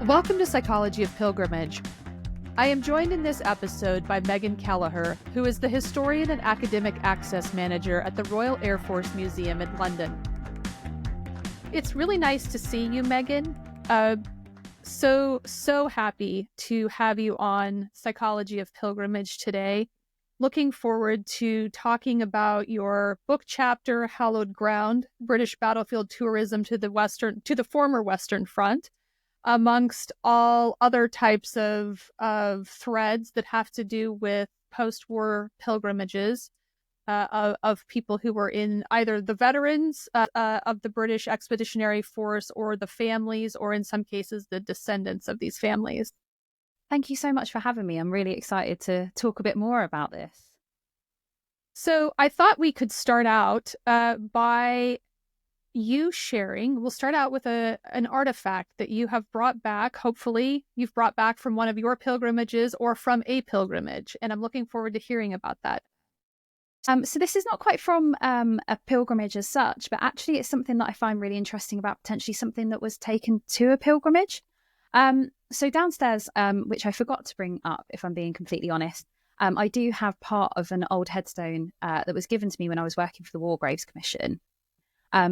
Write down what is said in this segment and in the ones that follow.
Welcome to Psychology of Pilgrimage. I am joined in this episode by Megan Kelleher, who is the historian and academic access manager at the Royal Air Force Museum in London. It's really nice to see you, Megan. So happy to have you on Psychology of Pilgrimage today. Looking forward to talking about your book chapter, Hallowed Ground, British Battlefield Tourism to the former Western Front, amongst all other types of threads that have to do with post-war pilgrimages of people who were in either the veterans of the British Expeditionary Force or the families, or in some cases, the descendants of these families. Thank you so much for having me. I'm really excited to talk a bit more about this. So I thought we could start out by you sharing. We'll start out with an artifact that you have brought back. Hopefully you've brought back from one of your pilgrimages or from a pilgrimage. And I'm looking forward to hearing about that. So this is not quite from a pilgrimage as such, but actually it's something that I find really interesting about potentially something that was taken to a pilgrimage. So downstairs, which I forgot to bring up, if I'm being completely honest, I do have part of an old headstone that was given to me when I was working for the War Graves Commission.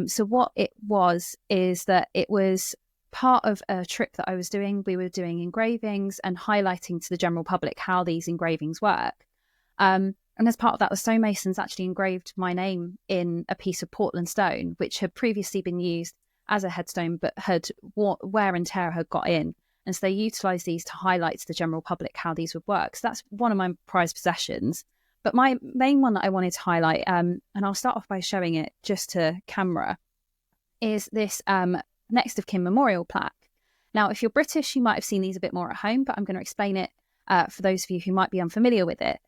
So what it was is that it was part of a trip that I was doing. We were doing engravings and highlighting to the general public how these engravings work. And as part of that, the stonemasons actually engraved my name in a piece of Portland stone, which had previously been used as a headstone, but had wear and tear had got in. And so they utilised these to highlight to the general public how these would work. So that's one of my prized possessions. But my main one that I wanted to highlight, and I'll start off by showing it just to camera, is this next of kin memorial plaque. Now, if you're British, you might have seen these a bit more at home, but I'm going to explain it for those of you who might be unfamiliar with it.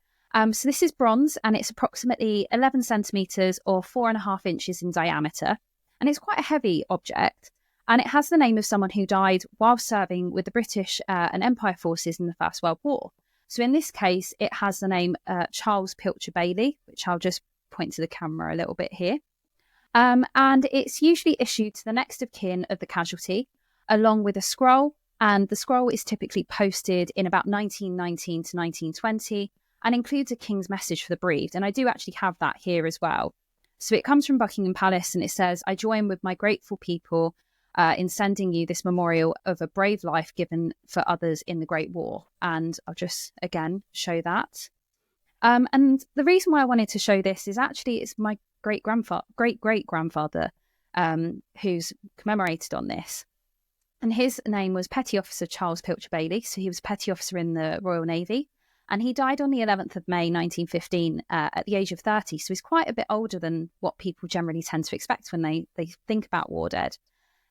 So this is bronze, and it's approximately 11 centimetres or 4.5 inches in diameter. And it's quite a heavy object. And it has the name of someone who died while serving with the British and Empire forces in the First World War. So in this case, it has the name Charles Pilcher Bailey, which I'll just point to the camera a little bit here. And it's usually issued to the next of kin of the casualty, along with a scroll. And the scroll is typically posted in about 1919 to 1920 and includes a king's message for the bereaved. And I do actually have that here as well. So it comes from Buckingham Palace, and it says, "I join with my grateful people in sending you this memorial of a brave life given for others in the Great War." And I'll just, again, show that. And the reason why I wanted to show this is actually it's my great-great-grandfather who's commemorated on this. And his name was Petty Officer Charles Pilcher Bailey. So he was Petty Officer in the Royal Navy. And he died on the 11th of May, 1915, at the age of 30. So he's quite a bit older than what people generally tend to expect when they think about war dead.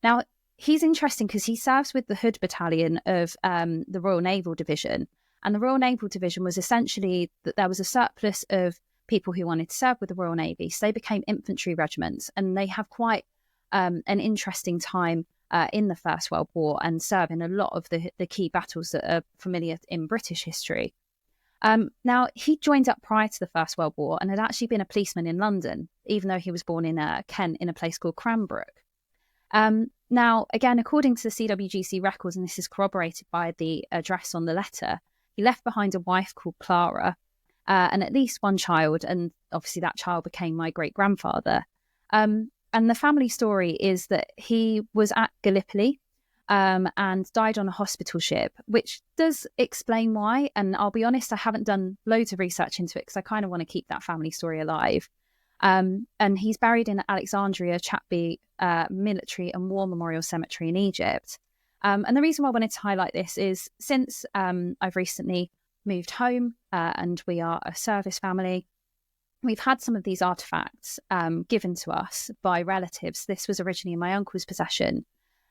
Now, he's interesting because he serves with the Hood Battalion of the Royal Naval Division. And the Royal Naval Division was essentially that there was a surplus of people who wanted to serve with the Royal Navy. So they became infantry regiments, and they have quite an interesting time in the First World War and serve in a lot of the key battles that are familiar in British history. Now, he joined up prior to the First World War and had actually been a policeman in London, even though he was born in Kent in a place called Cranbrook. Now, again, according to the CWGC records, and this is corroborated by the address on the letter, he left behind a wife called Clara and at least one child, and obviously that child became my great-grandfather. And the family story is that he was at Gallipoli and died on a hospital ship, which does explain why. And I'll be honest, I haven't done loads of research into it because I kind of want to keep that family story alive. And he's buried in Alexandria Chatby Military and War Memorial Cemetery in Egypt. And the reason why I wanted to highlight this is since I've recently moved home and we are a service family, we've had some of these artifacts given to us by relatives. This was originally in my uncle's possession.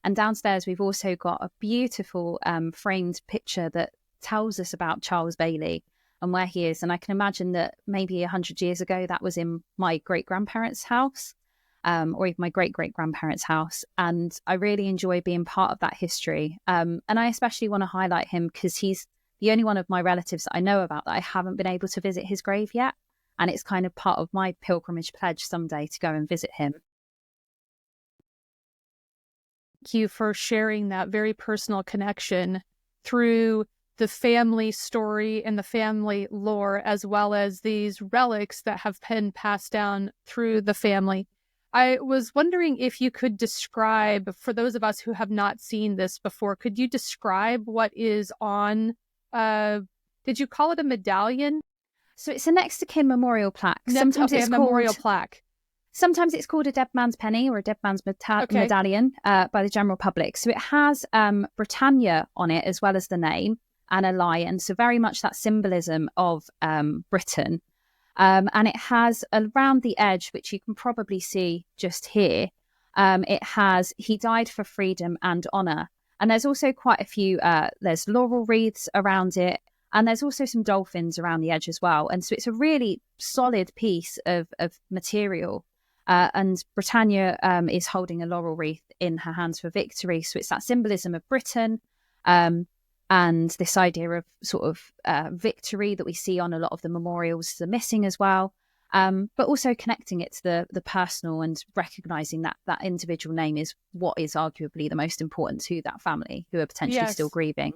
And downstairs, we've also got a beautiful framed picture that tells us about Charles Bailey and where he is. And I can imagine that maybe 100 years ago, that was in my great-grandparents' house or even my great-great-grandparents' house. And I really enjoy being part of that history. And I especially want to highlight him because he's the only one of my relatives that I know about that I haven't been able to visit his grave yet. And it's kind of part of my pilgrimage pledge someday to go and visit him. you for sharing that very personal connection through the family story and the family lore, as well as these relics that have been passed down through the family. I was wondering if you could describe, for those of us who have not seen this before, could you describe what is on, did you call it a medallion? So it's a next of kin memorial plaque. Sometimes it's a memorial called plaque. Sometimes it's called a dead man's penny or a dead man's medallion by the general public. So it has Britannia on it as well as the name and a lion. So very much that symbolism of Britain. And it has around the edge, which you can probably see just here, it has "He died for freedom and honour." And there's also quite a few, there's laurel wreaths around it. And there's also some dolphins around the edge as well. And so it's a really solid piece of material. And Britannia is holding a laurel wreath in her hands for victory. So it's that symbolism of Britain and this idea of sort of victory that we see on a lot of the memorials are missing as well. But also connecting it to the personal and recognising that that individual name is what is arguably the most important to that family who are potentially still grieving.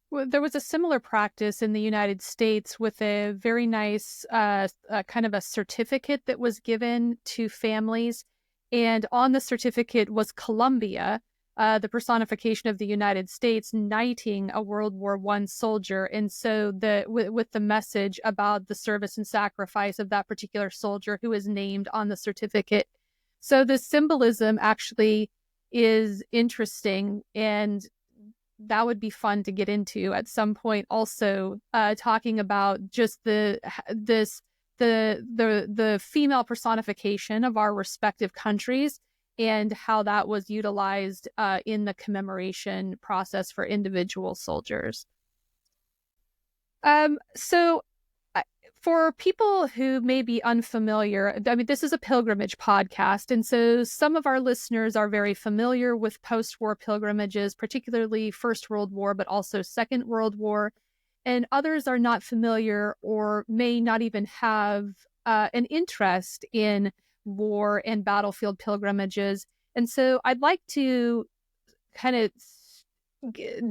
Well, there was a similar practice in the United States with a very nice kind of a certificate that was given to families. And on the certificate was Columbia, the personification of the United States, knighting a World War I soldier. And so with the message about the service and sacrifice of that particular soldier who is named on the certificate. So the symbolism actually is interesting, and that would be fun to get into at some point. Also, talking about just the female personification of our respective countries and how that was utilized in the commemoration process for individual soldiers. So for people who may be unfamiliar, I mean, this is a pilgrimage podcast, and so some of our listeners are very familiar with post-war pilgrimages, particularly First World War, but also Second World War, and others are not familiar or may not even have an interest in war and battlefield pilgrimages. And so I'd like to kind of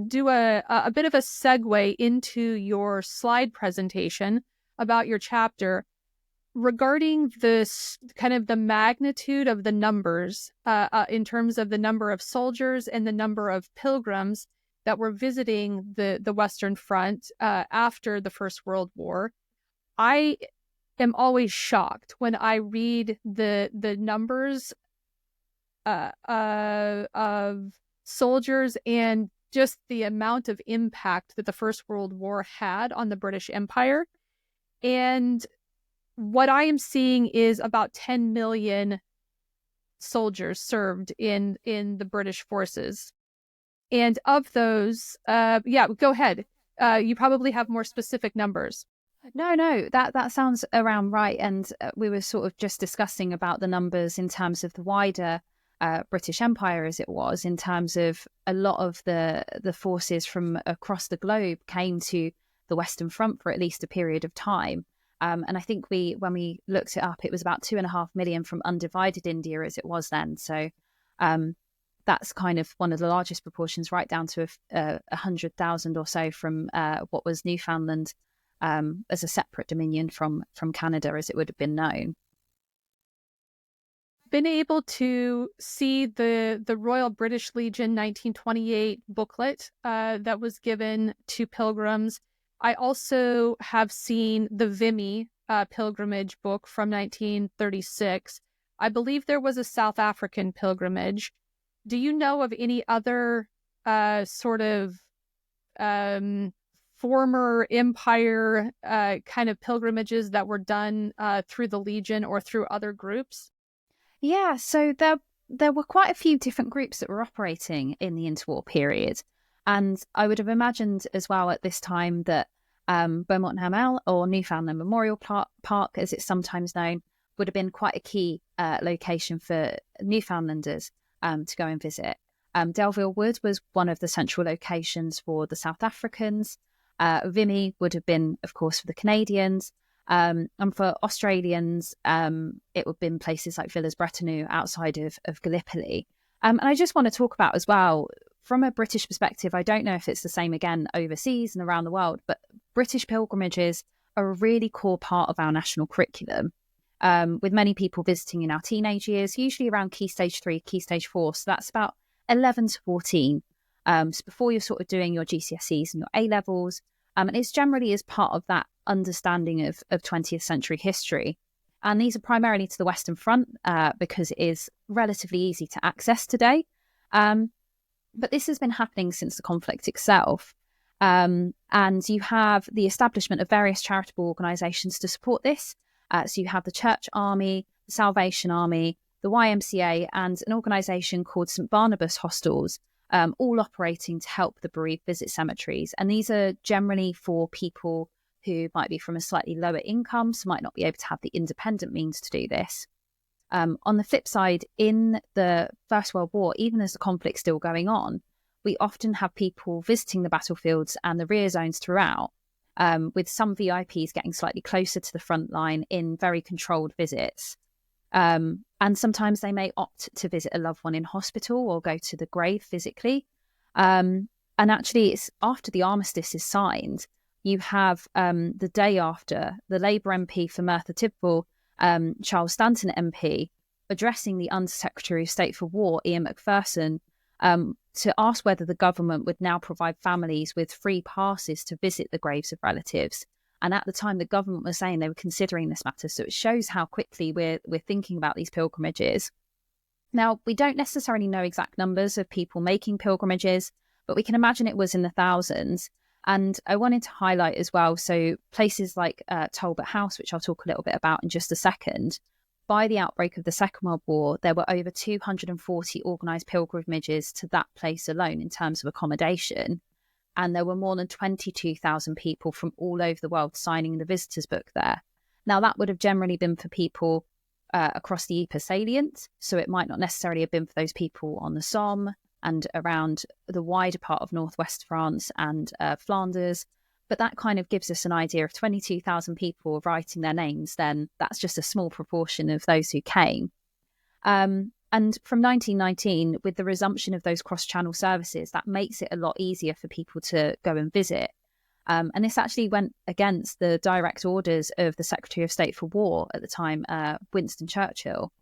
do a bit of a segue into your slide presentation about your chapter regarding this kind of the magnitude of the numbers in terms of the number of soldiers and the number of pilgrims that were visiting the Western Front after the First World War. I am always shocked when I read the numbers of soldiers and just the amount of impact that the First World War had on the British Empire. And what I am seeing is about 10 million soldiers served in the British forces. And of those, go ahead. You probably have more specific numbers. No, that sounds around right. And we were sort of just discussing about the numbers in terms of the wider British Empire as it was, in terms of a lot of the forces from across the globe came to the Western Front for at least a period of time. And I think when we looked it up, it was about 2.5 million from undivided India as it was then. So that's kind of one of the largest proportions, right down to 100,000 or so from what was Newfoundland as a separate dominion from Canada, as it would have been known. Been able to see the Royal British Legion 1928 booklet that was given to pilgrims. I also have seen the Vimy pilgrimage book from 1936. I believe there was a South African pilgrimage. Do you know of any other sort of former empire kind of pilgrimages that were done through the Legion or through other groups? Yeah, so there were quite a few different groups that were operating in the interwar period. And I would have imagined as well at this time that Beaumont Hamel, or Newfoundland Memorial Park, as it's sometimes known, would have been quite a key location for Newfoundlanders to go and visit. Delville Wood was one of the central locations for the South Africans. Vimy would have been, of course, for the Canadians. And for Australians, it would have been places like Villers-Bretonneux outside of Gallipoli. And I just want to talk about as well, from a British perspective, I don't know if it's the same again overseas and around the world, but British pilgrimages are a really core part of our national curriculum, with many people visiting in our teenage years, usually around Key Stage 3, Key Stage 4. So that's about 11 to 14. So before you're sort of doing your GCSEs and your A-levels. And it's generally as part of that understanding of 20th century history. And these are primarily to the Western Front because it is relatively easy to access today. But this has been happening since the conflict itself. And you have the establishment of various charitable organisations to support this. So you have the Church Army, the Salvation Army, the YMCA, and an organisation called St Barnabas Hostels, all operating to help the bereaved visit cemeteries. And these are generally for people who might be from a slightly lower income, so might not be able to have the independent means to do this. On the flip side, in the First World War, even as the conflict's still going on, we often have people visiting the battlefields and the rear zones throughout, with some VIPs getting slightly closer to the front line in very controlled visits. And sometimes they may opt to visit a loved one in hospital or go to the grave physically. And actually, it's after the armistice is signed, you have the day after, the Labour MP for Merthyr Tydfil, Charles Stanton MP, addressing the Under-Secretary of State for War, Ian Macpherson, to ask whether the government would now provide families with free passes to visit the graves of relatives. And at the time, the government was saying they were considering this matter. So it shows how quickly we're thinking about these pilgrimages. Now, we don't necessarily know exact numbers of people making pilgrimages, but we can imagine it was in the thousands. And I wanted to highlight as well, so places like Talbot House, which I'll talk a little bit about in just a second, by the outbreak of the Second World War, there were over 240 organised pilgrimages to that place alone in terms of accommodation. And there were more than 22,000 people from all over the world signing the visitors book there. Now, that would have generally been for people across the Ypres salient, so it might not necessarily have been for those people on the Somme and around the wider part of northwest France and Flanders. But that kind of gives us an idea of 22,000 people writing their names, then that's just a small proportion of those who came. And from 1919, with the resumption of those cross-channel services, that makes it a lot easier for people to go and visit. And this actually went against the direct orders of the Secretary of State for War at the time, Winston Churchill,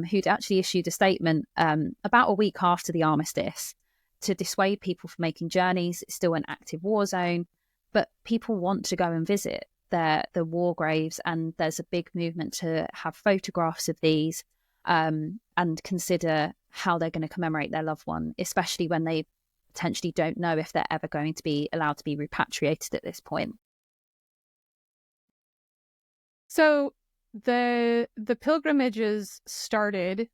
who'd actually issued a statement about a week after the armistice to dissuade people from making journeys. It's still an active war zone, but people want to go and visit the war graves, and there's a big movement to have photographs of these and consider how they're going to commemorate their loved one, especially when they potentially don't know if they're ever going to be allowed to be repatriated at this point. So the pilgrimages started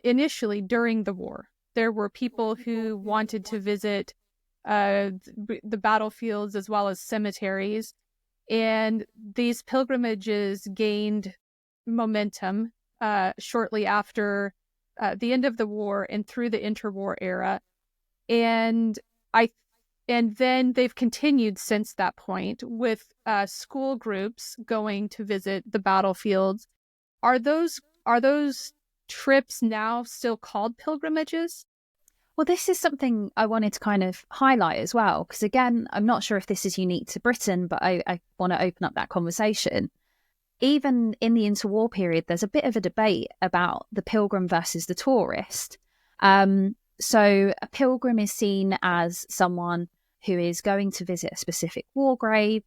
initially during the war. There were people who wanted to visit the battlefields as well as cemeteries, and these pilgrimages gained momentum shortly after the end of the war and through the interwar era, and then they've continued since that point with school groups going to visit the battlefields. Are those trips now still called pilgrimages? Well, this is something I wanted to kind of highlight as well, because again, I'm not sure if this is unique to Britain, but I want to open up that conversation. Even in the interwar period, there's a bit of a debate about the pilgrim versus the tourist. So a pilgrim is seen as someone who is going to visit a specific war grave,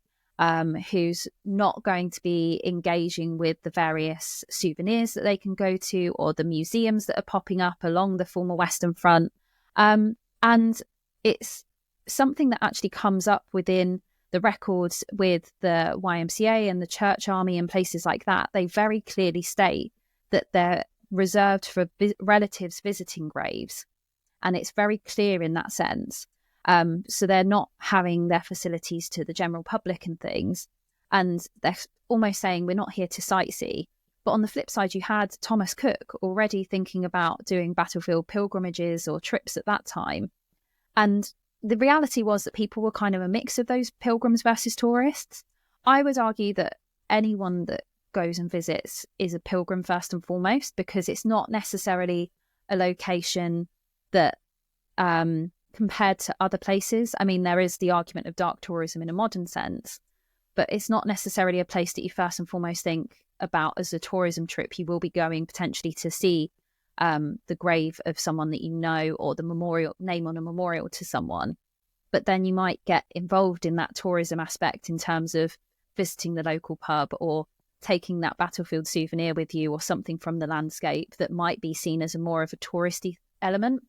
who's not going to be engaging with the various souvenirs that they can go to or the museums that are popping up along the former Western Front. And it's something that actually comes up within the records with the YMCA and the Church Army and places like that. They very clearly state that they're reserved for relatives visiting graves. And it's very clear in that sense. So they're not having their facilities to the general public and things. And they're almost saying, we're not here to sightsee. But on the flip side, you had Thomas Cook already thinking about doing battlefield pilgrimages or trips at that time. And the reality was that people were kind of a mix of those pilgrims versus tourists. I would argue that anyone that goes and visits is a pilgrim first and foremost, because it's not necessarily a location that compared to other places. I mean, there is the argument of dark tourism in a modern sense, but it's not necessarily a place that you first and foremost think about as a tourism trip. You will be going potentially to see the grave of someone that you know, or the memorial name on a memorial to someone. But then you might get involved in that tourism aspect in terms of visiting the local pub, or taking that battlefield souvenir with you, or something from the landscape that might be seen as a more of a touristy element.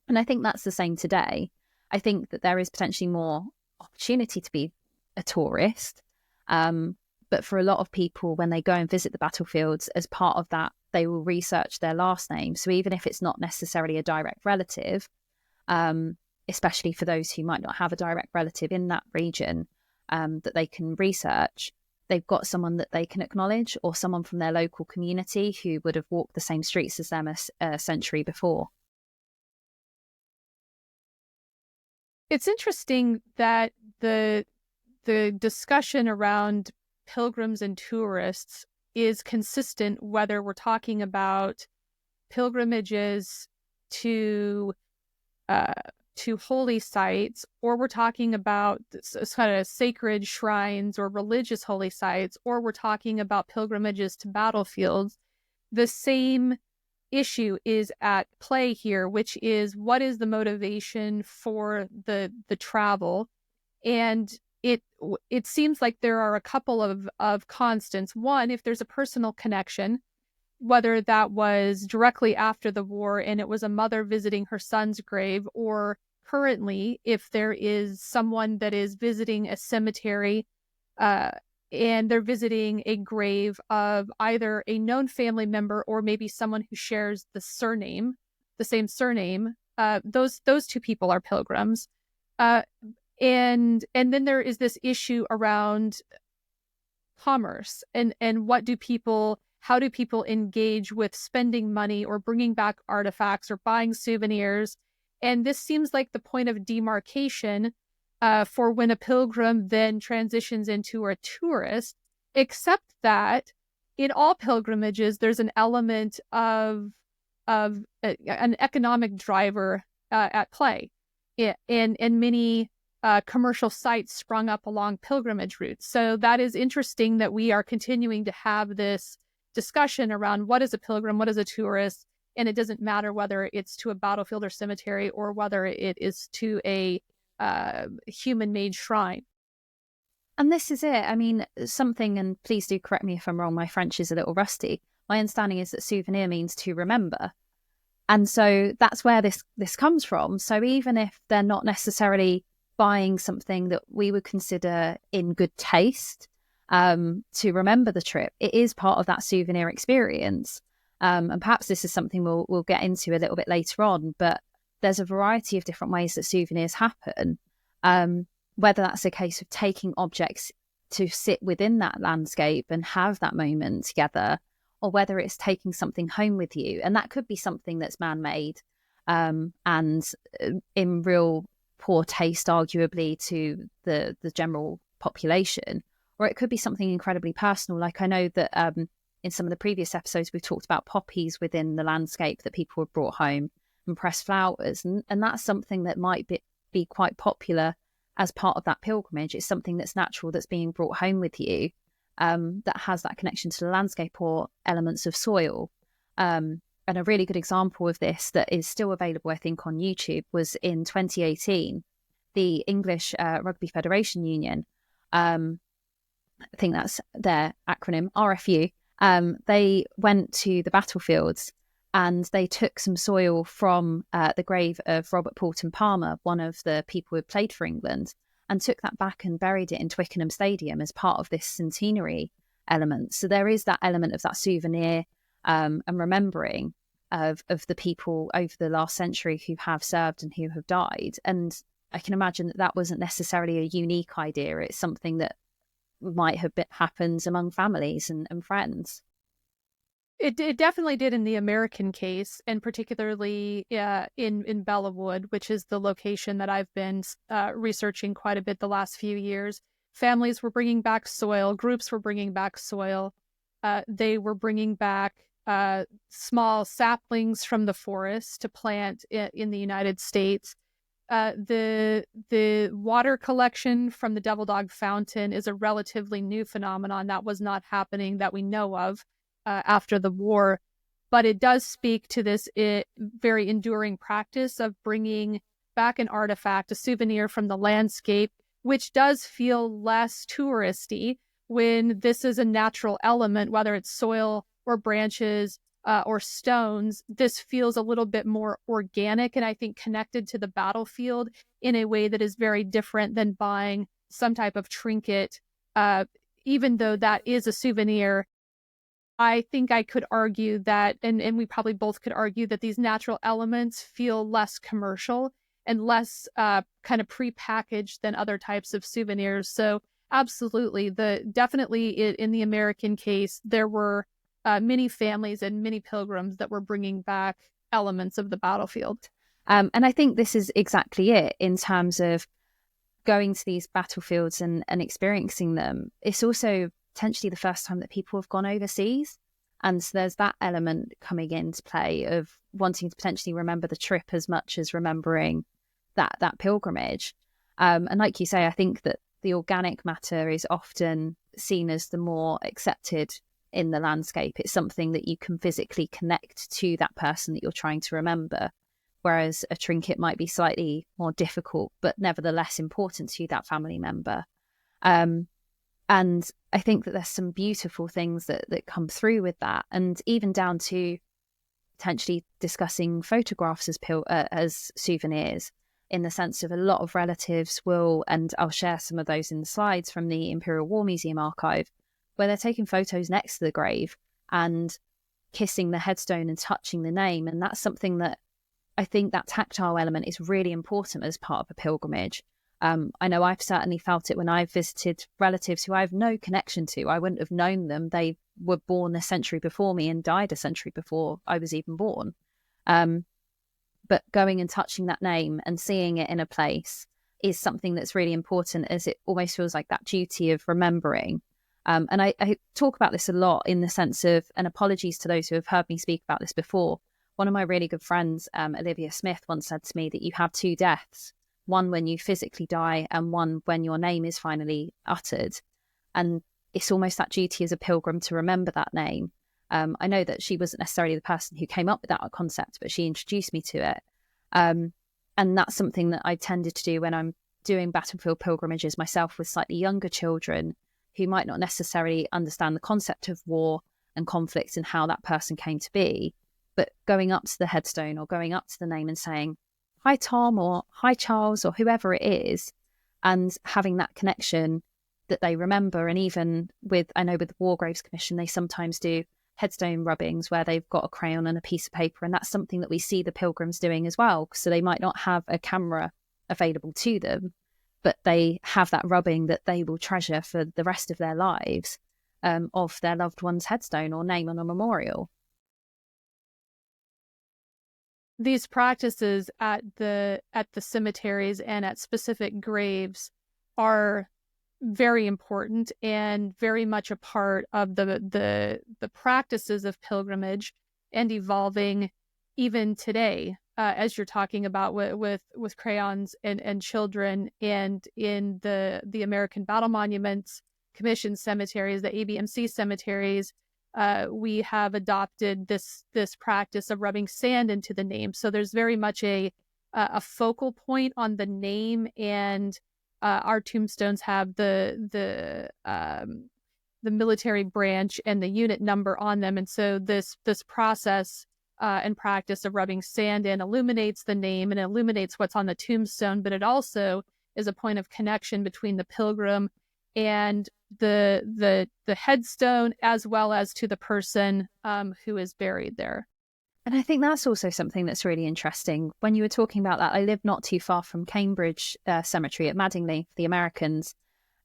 And I think that's the same today. I think that there is potentially more opportunity to be a tourist. But for a lot of people, when they go and visit the battlefields, as part of that, they will research their last name. So even if it's not necessarily a direct relative, especially for those who might not have a direct relative in that region that they can research, they've got someone that they can acknowledge, or someone from their local community who would have walked the same streets as them a century before. It's interesting that the discussion around pilgrims and tourists is consistent, whether we're talking about pilgrimages to holy sites, or we're talking about kind of sacred shrines or religious holy sites, or we're talking about pilgrimages to battlefields. The same issue is at play here, which is, what is the motivation for the travel? And it seems like there are a couple of constants. One, if there's a personal connection, whether that was directly after the war and it was a mother visiting her son's grave, or currently if there is someone that is visiting a cemetery and they're visiting a grave of either a known family member or maybe someone who shares the same surname, those two people are pilgrims. And then there is this issue around commerce and how do people engage with spending money or bringing back artifacts or buying souvenirs? And this seems like the point of demarcation for when a pilgrim then transitions into a tourist, except that in all pilgrimages, there's an element of an economic driver at play. And many commercial sites sprung up along pilgrimage routes. So that is interesting that we are continuing to have this discussion around what is a pilgrim, what is a tourist, and it doesn't matter whether it's to a battlefield or cemetery or whether it is to a human-made shrine. And this is it. I mean, something, and please do correct me if I'm wrong, my French is a little rusty. My understanding is that souvenir means to remember. And so that's where this comes from. So even if they're not necessarily buying something that we would consider in good taste to remember the trip, it is part of that souvenir experience. And perhaps this is something we'll get into a little bit later on, but there's a variety of different ways that souvenirs happen, whether that's a case of taking objects to sit within that landscape and have that moment together, or whether it's taking something home with you. And that could be something that's man-made and in real poor taste, arguably, to the general population, or it could be something incredibly personal. Like I know that in some of the previous episodes, we've talked about poppies within the landscape that people have brought home and pressed flowers. And that's something that might be quite popular as part of that pilgrimage. It's something that's natural, that's being brought home with you, that has that connection to the landscape or elements of soil. And a really good example of this that is still available, I think, on YouTube was in 2018, the English Rugby Federation Union, I think that's their acronym, RFU, they went to the battlefields and they took some soil from the grave of Robert Poulton Palmer, one of the people who had played for England, and took that back and buried it in Twickenham Stadium as part of this centenary element. So there is that element of that souvenir and remembering of the people over the last century who have served and who have died. And I can imagine that wasn't necessarily a unique idea. It's something that might have happened among families and friends. It definitely did in the American case, and particularly in Bellawood, which is the location that I've been researching quite a bit the last few years. Families were bringing back soil, groups were bringing back soil. they were bringing back small saplings from the forest to plant in the United States. The water collection from the Devil Dog Fountain is a relatively new phenomenon that was not happening that we know of after the war, but it does speak to this very enduring practice of bringing back an artifact, a souvenir from the landscape, which does feel less touristy when this is a natural element, whether it's soil or branches or stones. This feels a little bit more organic and I think connected to the battlefield in a way that is very different than buying some type of trinket. Even though that is a souvenir, I think I could argue that, and we probably both could argue that these natural elements feel less commercial and less kind of prepackaged than other types of souvenirs. So absolutely, definitely in the American case, there were many families and many pilgrims that were bringing back elements of the battlefield. And I think this is exactly it in terms of going to these battlefields and experiencing them. It's also potentially the first time that people have gone overseas. And so there's that element coming into play of wanting to potentially remember the trip as much as remembering that pilgrimage. And like you say, I think that the organic matter is often seen as the more accepted in the landscape. It's something that you can physically connect to that person that you're trying to remember, whereas a trinket might be slightly more difficult, but nevertheless important to that family member. And I think that there's some beautiful things that come through with that, and even down to potentially discussing photographs as souvenirs, in the sense of a lot of relatives will, and I'll share some of those in the slides from the Imperial War Museum archive, where they're taking photos next to the grave and kissing the headstone and touching the name. And that's something that I think that tactile element is really important as part of a pilgrimage. I know I've certainly felt it when I've visited relatives who I have no connection to. I wouldn't have known them. They were born a century before me and died a century before I was even born. But going and touching that name and seeing it in a place is something that's really important, as it almost feels like that duty of remembering. And I talk about this a lot in the sense of, and apologies to those who have heard me speak about this before. One of my really good friends, Olivia Smith, once said to me that you have two deaths, one when you physically die and one when your name is finally uttered. And it's almost that duty as a pilgrim to remember that name. I know that she wasn't necessarily the person who came up with that concept, but she introduced me to it. And that's something that I tended to do when I'm doing battlefield pilgrimages myself with slightly younger children who might not necessarily understand the concept of war and conflict and how that person came to be, but going up to the headstone or going up to the name and saying, "Hi, Tom," or "Hi, Charles," or whoever it is, and having that connection that they remember. And even with, I know with the War Graves Commission, they sometimes do headstone rubbings where they've got a crayon and a piece of paper. And that's something that we see the pilgrims doing as well. So they might not have a camera available to them, but they have that rubbing that they will treasure for the rest of their lives, of their loved one's headstone or name on a memorial. These practices at the cemeteries and at specific graves are very important and very much a part of the practices of pilgrimage, and evolving even today, as you're talking about with crayons and children, and in the American Battle Monuments Commission cemeteries, the ABMC cemeteries. We have adopted this practice of rubbing sand into the name. So there's very much a focal point on the name, and our tombstones have the military branch and the unit number on them. And so this process and practice of rubbing sand in illuminates the name and illuminates what's on the tombstone, but it also is a point of connection between the pilgrim and the headstone, as well as to the person who is buried there. And I think that's also something that's really interesting. When you were talking about that, I live not too far from Cambridge Cemetery at Madingley for the Americans.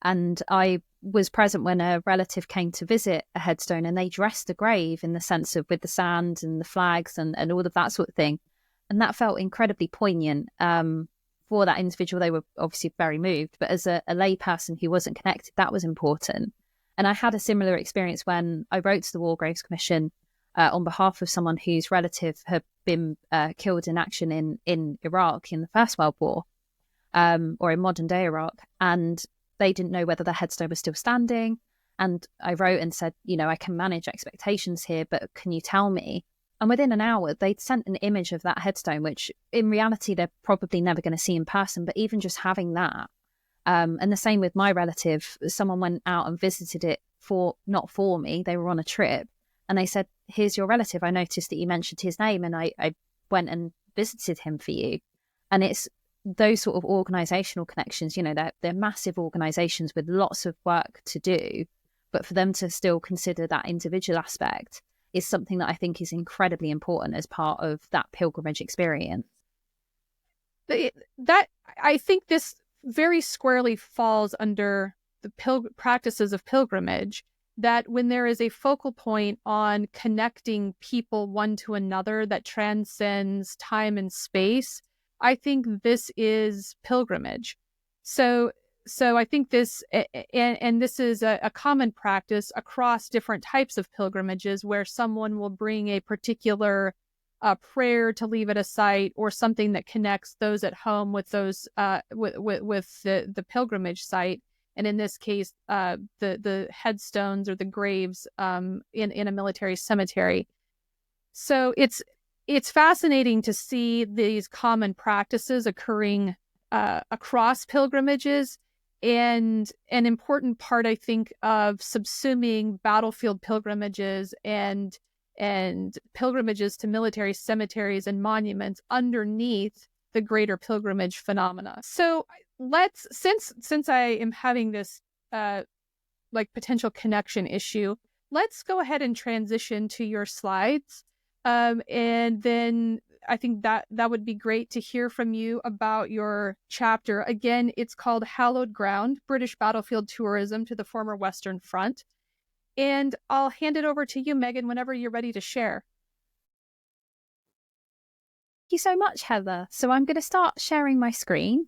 And I was present when a relative came to visit a headstone, and they dressed the grave in the sense of with the sand and the flags and all of that sort of thing. And that felt incredibly poignant for that individual. They were obviously very moved, but as a lay person who wasn't connected, that was important. And I had a similar experience when I wrote to the War Graves Commission on behalf of someone whose relative had been killed in action in Iraq in the First World War, or in modern day Iraq. And they didn't know whether the headstone was still standing. And I wrote and said, I can manage expectations here, but can you tell me? And within an hour, they'd sent an image of that headstone, which in reality, they're probably never going to see in person. But even just having that, and the same with my relative, someone went out and visited it not for me. They were on a trip and they said, here's your relative. I noticed that you mentioned his name and I went and visited him for you. And it's those sort of organizational connections, they're massive organizations with lots of work to do. But for them to still consider that individual aspect is something that I think is incredibly important as part of that pilgrimage experience. I think this very squarely falls under the practices of pilgrimage, that when there is a focal point on connecting people one to another that transcends time and space, I think this is pilgrimage. So I think this, and this is a common practice across different types of pilgrimages, where someone will bring a particular prayer to leave at a site, or something that connects those at home with those with the pilgrimage site. And in this case, the headstones or the graves in a military cemetery. So it's fascinating to see these common practices occurring across pilgrimages. And an important part, I think, of subsuming battlefield pilgrimages and pilgrimages to military cemeteries and monuments underneath the greater pilgrimage phenomena. So since I am having this potential connection issue, let's go ahead and transition to your slides. And then I think that would be great to hear from you about your chapter. Again, it's called Hallowed Ground, British Battlefield Tourism to the Former Western Front. And I'll hand it over to you, Megan, whenever you're ready to share. Thank you so much, Heather. So I'm going to start sharing my screen.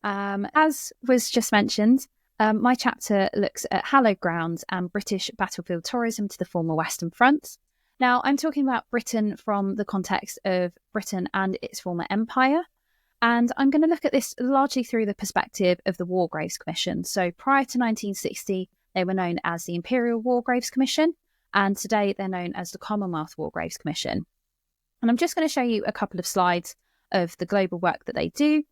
As was just mentioned, my chapter looks at hallowed grounds and British battlefield tourism to the former Western Front. Now, I'm talking about Britain from the context of Britain and its former empire. And I'm going to look at this largely through the perspective of the War Graves Commission. So prior to 1960, they were known as the Imperial War Graves Commission, and today they're known as the Commonwealth War Graves Commission. And I'm just going to show you a couple of slides of the global work that they do,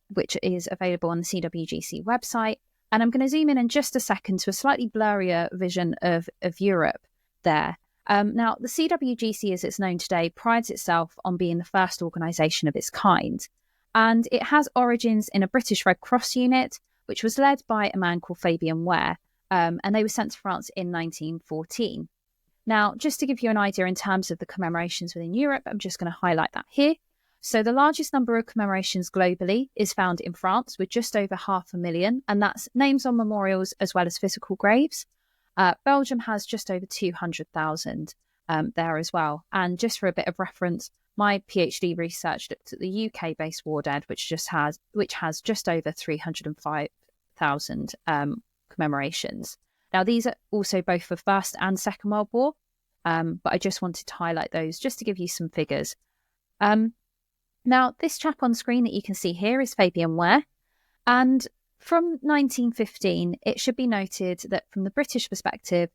which is available on the CWGC website. And I'm going to zoom in just a second to a slightly blurrier vision of Europe there. Now, the CWGC, as it's known today, prides itself on being the first organisation of its kind. And it has origins in a British Red Cross unit, which was led by a man called Fabian Ware, and they were sent to France in 1914. Now, just to give you an idea in terms of the commemorations within Europe, I'm just going to highlight that here. So the largest number of commemorations globally is found in France, with just over 500,000, and that's names on memorials as well as physical graves. Belgium has just over 200,000 there as well. And just for a bit of reference, my PhD research looked at the UK-based war dead, which has just over 305,000 commemorations. Now, these are also both for First and Second World War, but I just wanted to highlight those just to give you some figures. Now, this chap on screen that you can see here is Fabian Ware, and from 1915, it should be noted that from the British perspective,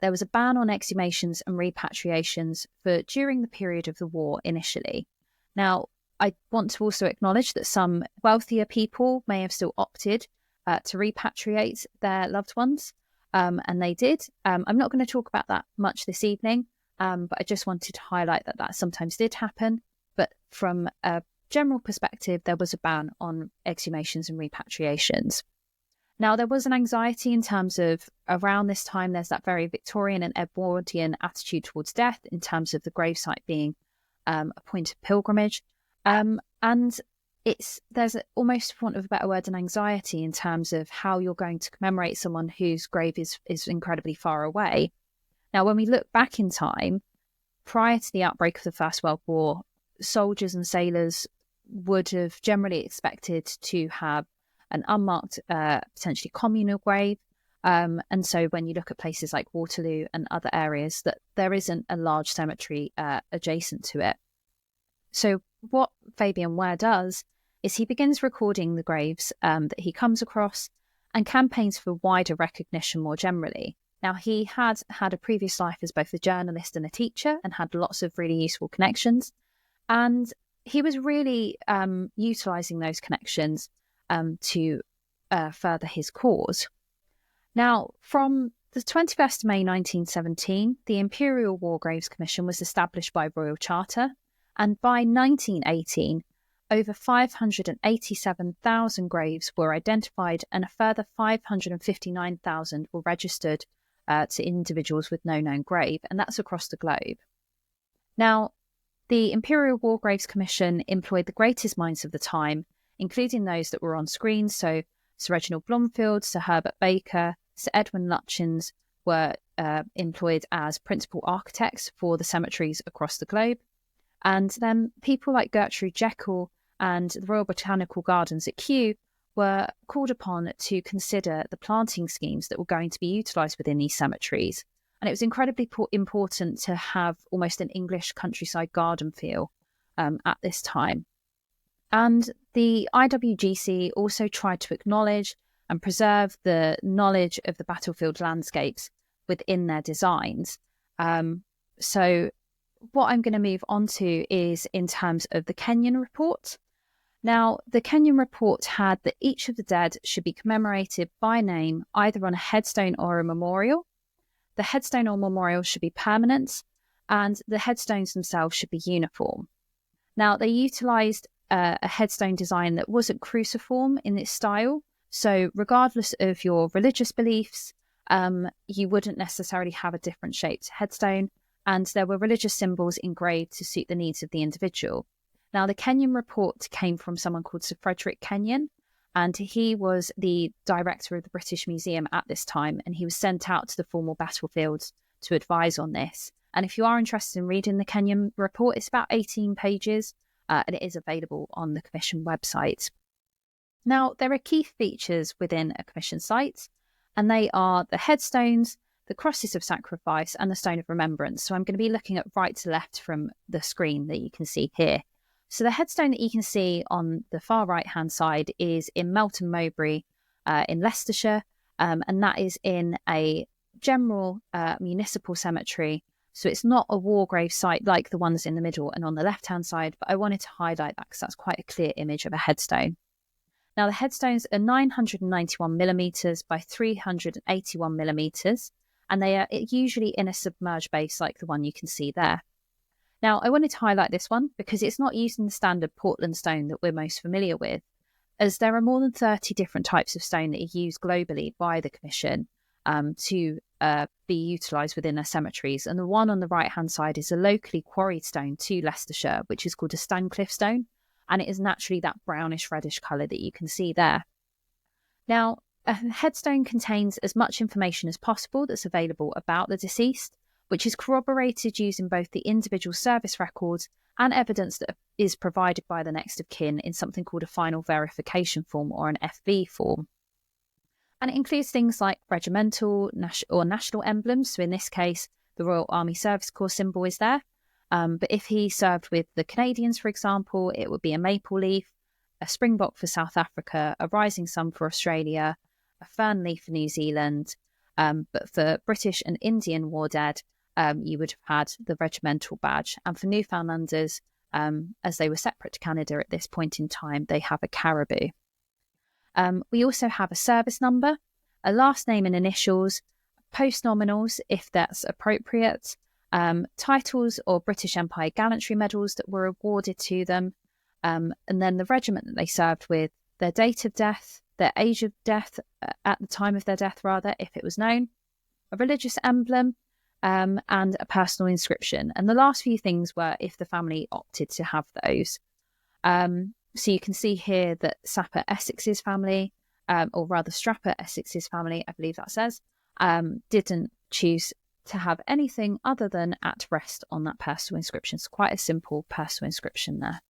there was a ban on exhumations and repatriations for during the period of the war initially. Now, I want to also acknowledge that some wealthier people may have still opted to repatriate their loved ones, and they did. I'm not going to talk about that much this evening, but I just wanted to highlight that sometimes did happen. But from a general perspective, there was a ban on exhumations and repatriations. Now, there was an anxiety in terms of around this time, there's that very Victorian and Edwardian attitude towards death in terms of the gravesite being a point of pilgrimage. And there's almost, for want of a better word, an anxiety in terms of how you're going to commemorate someone whose grave is incredibly far away. Now, when we look back in time, prior to the outbreak of the First World War, soldiers and sailors would have generally expected to have an unmarked, potentially communal grave, And so when you look at places like Waterloo and other areas, that there isn't a large cemetery adjacent to it. So what Fabian Ware does is he begins recording the graves that he comes across and campaigns for wider recognition more generally. Now, he had a previous life as both a journalist and a teacher and had lots of really useful connections. And he was really utilising those connections to further his cause. Now, from the 21st of May 1917, the Imperial War Graves Commission was established by Royal Charter, and by 1918, over 587,000 graves were identified and a further 559,000 were registered to individuals with no known grave, and that's across the globe. Now, the Imperial War Graves Commission employed the greatest minds of the time, including those that were on screen, so Sir Reginald Blomfield, Sir Herbert Baker, Sir Edwin Lutyens were employed as principal architects for the cemeteries across the globe. And then people like Gertrude Jekyll and the Royal Botanical Gardens at Kew were called upon to consider the planting schemes that were going to be utilised within these cemeteries. And it was incredibly important to have almost an English countryside garden feel at this time. And the IWGC also tried to acknowledge and preserve the knowledge of the battlefield landscapes within their designs. So what I'm going to move on to is in terms of the Kenyon report. Now, the Kenyon report had that each of the dead should be commemorated by name, either on a headstone or a memorial. The headstone or memorial should be permanent, and the headstones themselves should be uniform. Now, they utilised a headstone design that wasn't cruciform in its style, so regardless of your religious beliefs, you wouldn't necessarily have a different shaped headstone, and there were religious symbols engraved to suit the needs of the individual. Now, the Kenyon report came from someone called Sir Frederick Kenyon, and he was the director of the British Museum at this time, and he was sent out to the formal battlefields to advise on this. And if you are interested in reading the Kenyon report, it's about 18 pages, and it is available on the Commission website. Now, there are key features within a Commission site, and they are the headstones, the crosses of sacrifice, and the stone of remembrance. So I'm going to be looking at right to left from the screen that you can see here. So the headstone that you can see on the far right-hand side is in Melton Mowbray in Leicestershire, and that is in a general municipal cemetery. So it's not a war grave site like the ones in the middle and on the left-hand side, but I wanted to highlight that because that's quite a clear image of a headstone. Now, the headstones are 991 millimetres by 381 millimetres, and they are usually in a submerged base like the one you can see there. Now, I wanted to highlight this one because it's not using the standard Portland stone that we're most familiar with, as there are more than 30 different types of stone that are used globally by the Commission to be utilised within their cemeteries. And the one on the right-hand side is a locally quarried stone to Leicestershire, which is called a Stancliffe stone, and it is naturally that brownish-reddish colour that you can see there. Now, a headstone contains as much information as possible that's available about the deceased, which is corroborated using both the individual service records and evidence that is provided by the next of kin in something called a final verification form or an FV form. And it includes things like regimental or national emblems. So in this case, the Royal Army Service Corps symbol is there. But if he served with the Canadians, for example, it would be a maple leaf, a springbok for South Africa, a rising sun for Australia, a fern leaf for New Zealand. But for British and Indian war dead, you would have had the regimental badge. And for Newfoundlanders, as they were separate to Canada at this point in time, they have a caribou. We also have a service number, a last name and initials, post-nominals if that's appropriate, titles or British Empire gallantry medals that were awarded to them, and then the regiment that they served with, their date of death, their age of death at the time of their death, rather, if it was known, a religious emblem, and a personal inscription. And the last few things were if the family opted to have those. So you can see here that Sapper Essex's family, or rather Strapper Essex's family, I believe that says, didn't choose to have anything other than at rest on that personal inscription. It's quite a simple personal inscription there.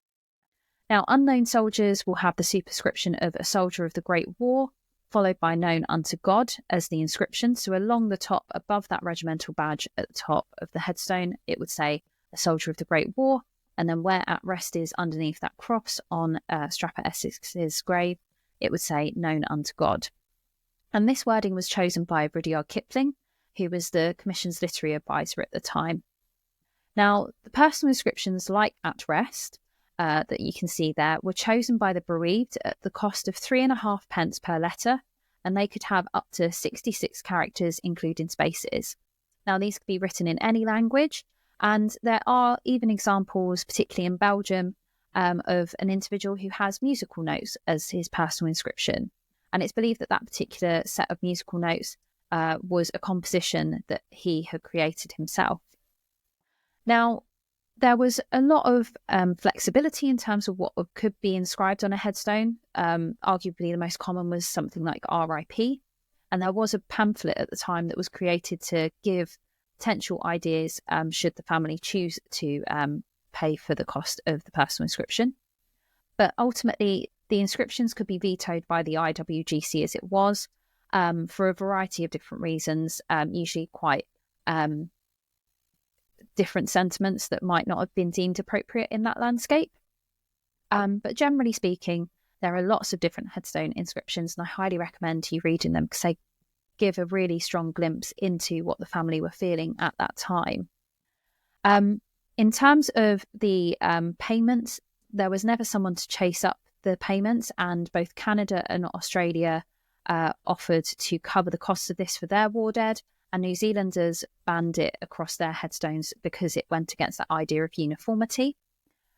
Now, unknown soldiers will have the superscription of a soldier of the Great War, followed by known unto God as the inscription. So along the top, above that regimental badge at the top of the headstone, it would say a soldier of the Great War. And then where at rest is underneath that cross on Strapper Essex's grave, it would say known unto God. And this wording was chosen by Rudyard Kipling, who was the Commission's literary advisor at the time. Now, the personal inscriptions like at rest, that you can see there, were chosen by the bereaved at the cost of 3.5 pence per letter, and they could have up to 66 characters, including spaces. Now, these could be written in any language, and there are even examples, particularly in Belgium, of an individual who has musical notes as his personal inscription. And it's believed that that particular set of musical notes was a composition that he had created himself. Now, there was a lot of flexibility in terms of what could be inscribed on a headstone. Arguably, the most common was something like RIP. And there was a pamphlet at the time that was created to give potential ideas should the family choose to pay for the cost of the personal inscription. But ultimately, the inscriptions could be vetoed by the IWGC as it was for a variety of different reasons, usually quite different sentiments that might not have been deemed appropriate in that landscape. But generally speaking, there are lots of different headstone inscriptions, and I highly recommend you reading them because they give a really strong glimpse into what the family were feeling at that time. In terms of the payments, there was never someone to chase up the payments, and both Canada and Australia offered to cover the costs of this for their war dead, and New Zealanders banned it across their headstones because it went against that idea of uniformity.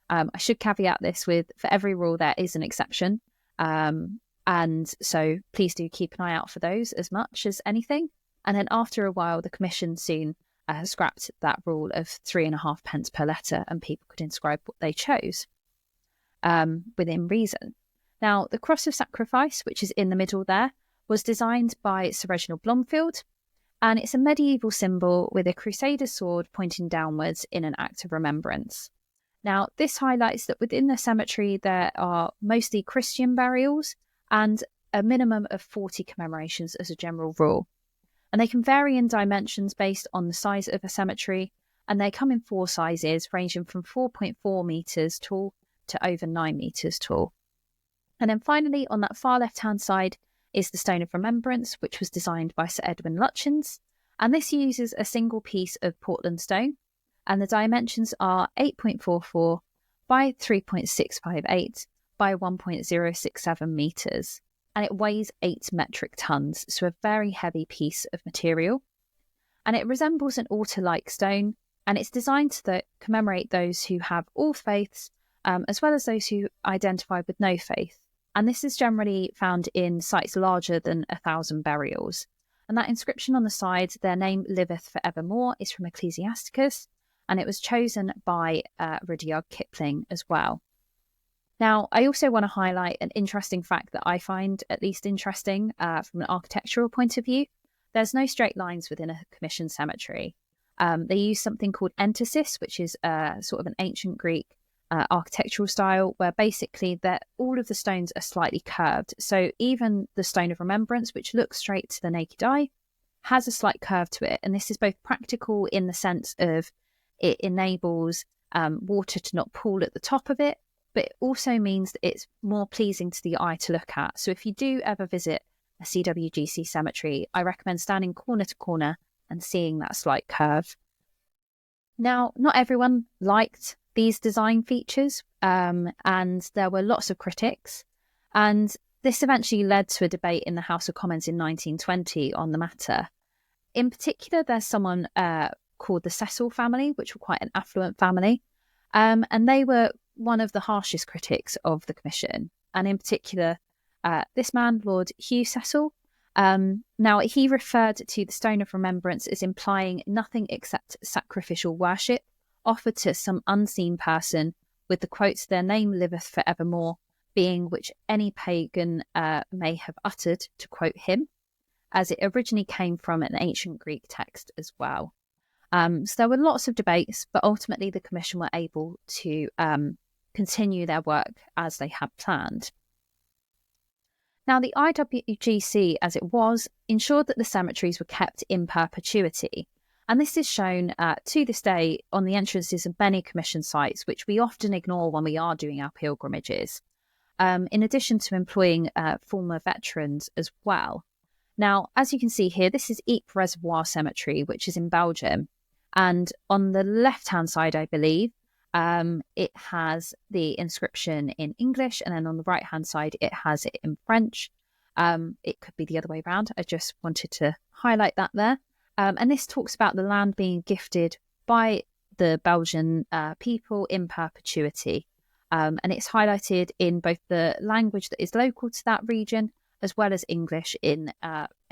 I should caveat this with, for every rule there is an exception, and so please do keep an eye out for those as much as anything. And then after a while, the Commission soon scrapped that rule of 3.5 pence per letter, and people could inscribe what they chose within reason. Now, the Cross of Sacrifice, which is in the middle there, was designed by Sir Reginald Blomfield, and it's a medieval symbol with a crusader's sword pointing downwards in an act of remembrance. Now, this highlights that within the cemetery there are mostly Christian burials and a minimum of 40 commemorations as a general rule. And they can vary in dimensions based on the size of a cemetery, and they come in 4 sizes ranging from 4.4 metres tall to over 9 metres tall. And then finally, on that far left-hand side is the Stone of Remembrance, which was designed by Sir Edwin Lutyens. And this uses a single piece of Portland stone, and the dimensions are 8.44 by 3.658 by 1.067 metres. And it weighs 8 metric tonnes, so a very heavy piece of material. And it resembles an altar-like stone, and it's designed to commemorate those who have all faiths, as well as those who identify with no faith. And this is generally found in sites larger than 1,000 burials. And that inscription on the side, "Their name liveth for evermore," is from Ecclesiasticus, and it was chosen by Rudyard Kipling as well. Now, I also want to highlight an interesting fact that I find at least interesting from an architectural point of view. There's no straight lines within a Commission cemetery. They use something called entasis, which is sort of an ancient Greek architectural style where basically all of the stones are slightly curved. So even the Stone of Remembrance, which looks straight to the naked eye, has a slight curve to it. And this is both practical in the sense of it enables water to not pool at the top of it, but it also means that it's more pleasing to the eye to look at. So if you do ever visit a CWGC cemetery, I recommend standing corner to corner and seeing that slight curve. Now, not everyone liked these design features, and there were lots of critics, and this eventually led to a debate in the House of Commons in 1920 on the matter. In particular, there's someone called the Cecil family, which were quite an affluent family, and they were one of the harshest critics of the Commission, and in particular, this man, Lord Hugh Cecil. Now, he referred to the Stone of Remembrance as implying nothing except sacrificial worship offered to some unseen person, with the quotes, "Their name liveth for evermore," being which any pagan may have uttered, to quote him, as it originally came from an ancient Greek text as well. So there were lots of debates, but ultimately the Commission were able to continue their work as they had planned. Now, the IWGC, as it was, ensured that the cemeteries were kept in perpetuity. And this is shown to this day on the entrances of many commission sites, which we often ignore when we are doing our pilgrimages, in addition to employing former veterans as well. Now, as you can see here, this is Ypres Reservoir Cemetery, which is in Belgium. And on the left-hand side, I believe, it has the inscription in English, and then on the right-hand side, it has it in French. It could be the other way around. I just wanted to highlight that there. And this talks about the land being gifted by the Belgian people in perpetuity. And it's highlighted in both the language that is local to that region, as well as English in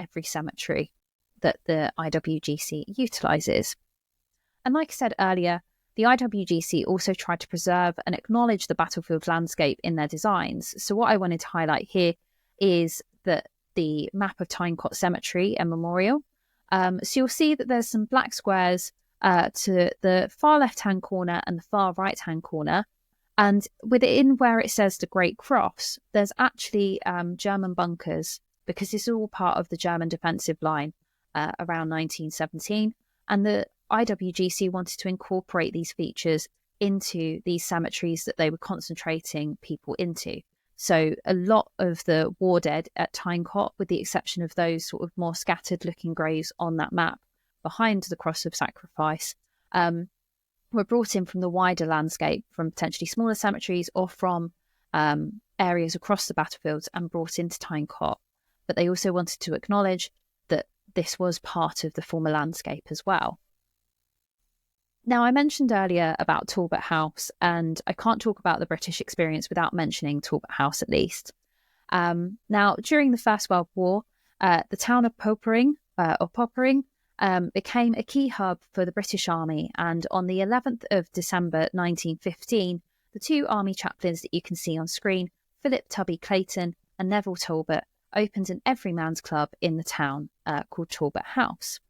every cemetery that the IWGC utilises. And like I said earlier, the IWGC also tried to preserve and acknowledge the battlefield landscape in their designs. So what I wanted to highlight here is that the map of Tyncott Cemetery and Memorial. So you'll see that there's some black squares to the far left-hand corner and the far right-hand corner. And within where it says the Great Cross, there's actually German bunkers, because this is all part of the German defensive line around 1917. And the IWGC wanted to incorporate these features into these cemeteries that they were concentrating people into. So a lot of the war dead at Tyncott, with the exception of those sort of more scattered looking graves on that map behind the Cross of Sacrifice, were brought in from the wider landscape, from potentially smaller cemeteries or from areas across the battlefields, and brought into Tyncott. But they also wanted to acknowledge that this was part of the former landscape as well. Now, I mentioned earlier about Talbot House, and I can't talk about the British experience without mentioning Talbot House at least. Now, during the First World War, the town of Poperinghe became a key hub for the British Army, and on the 11th of December 1915, the two army chaplains that you can see on screen, Philip Tubby Clayton and Neville Talbot, opened an everyman's club in the town called Talbot House.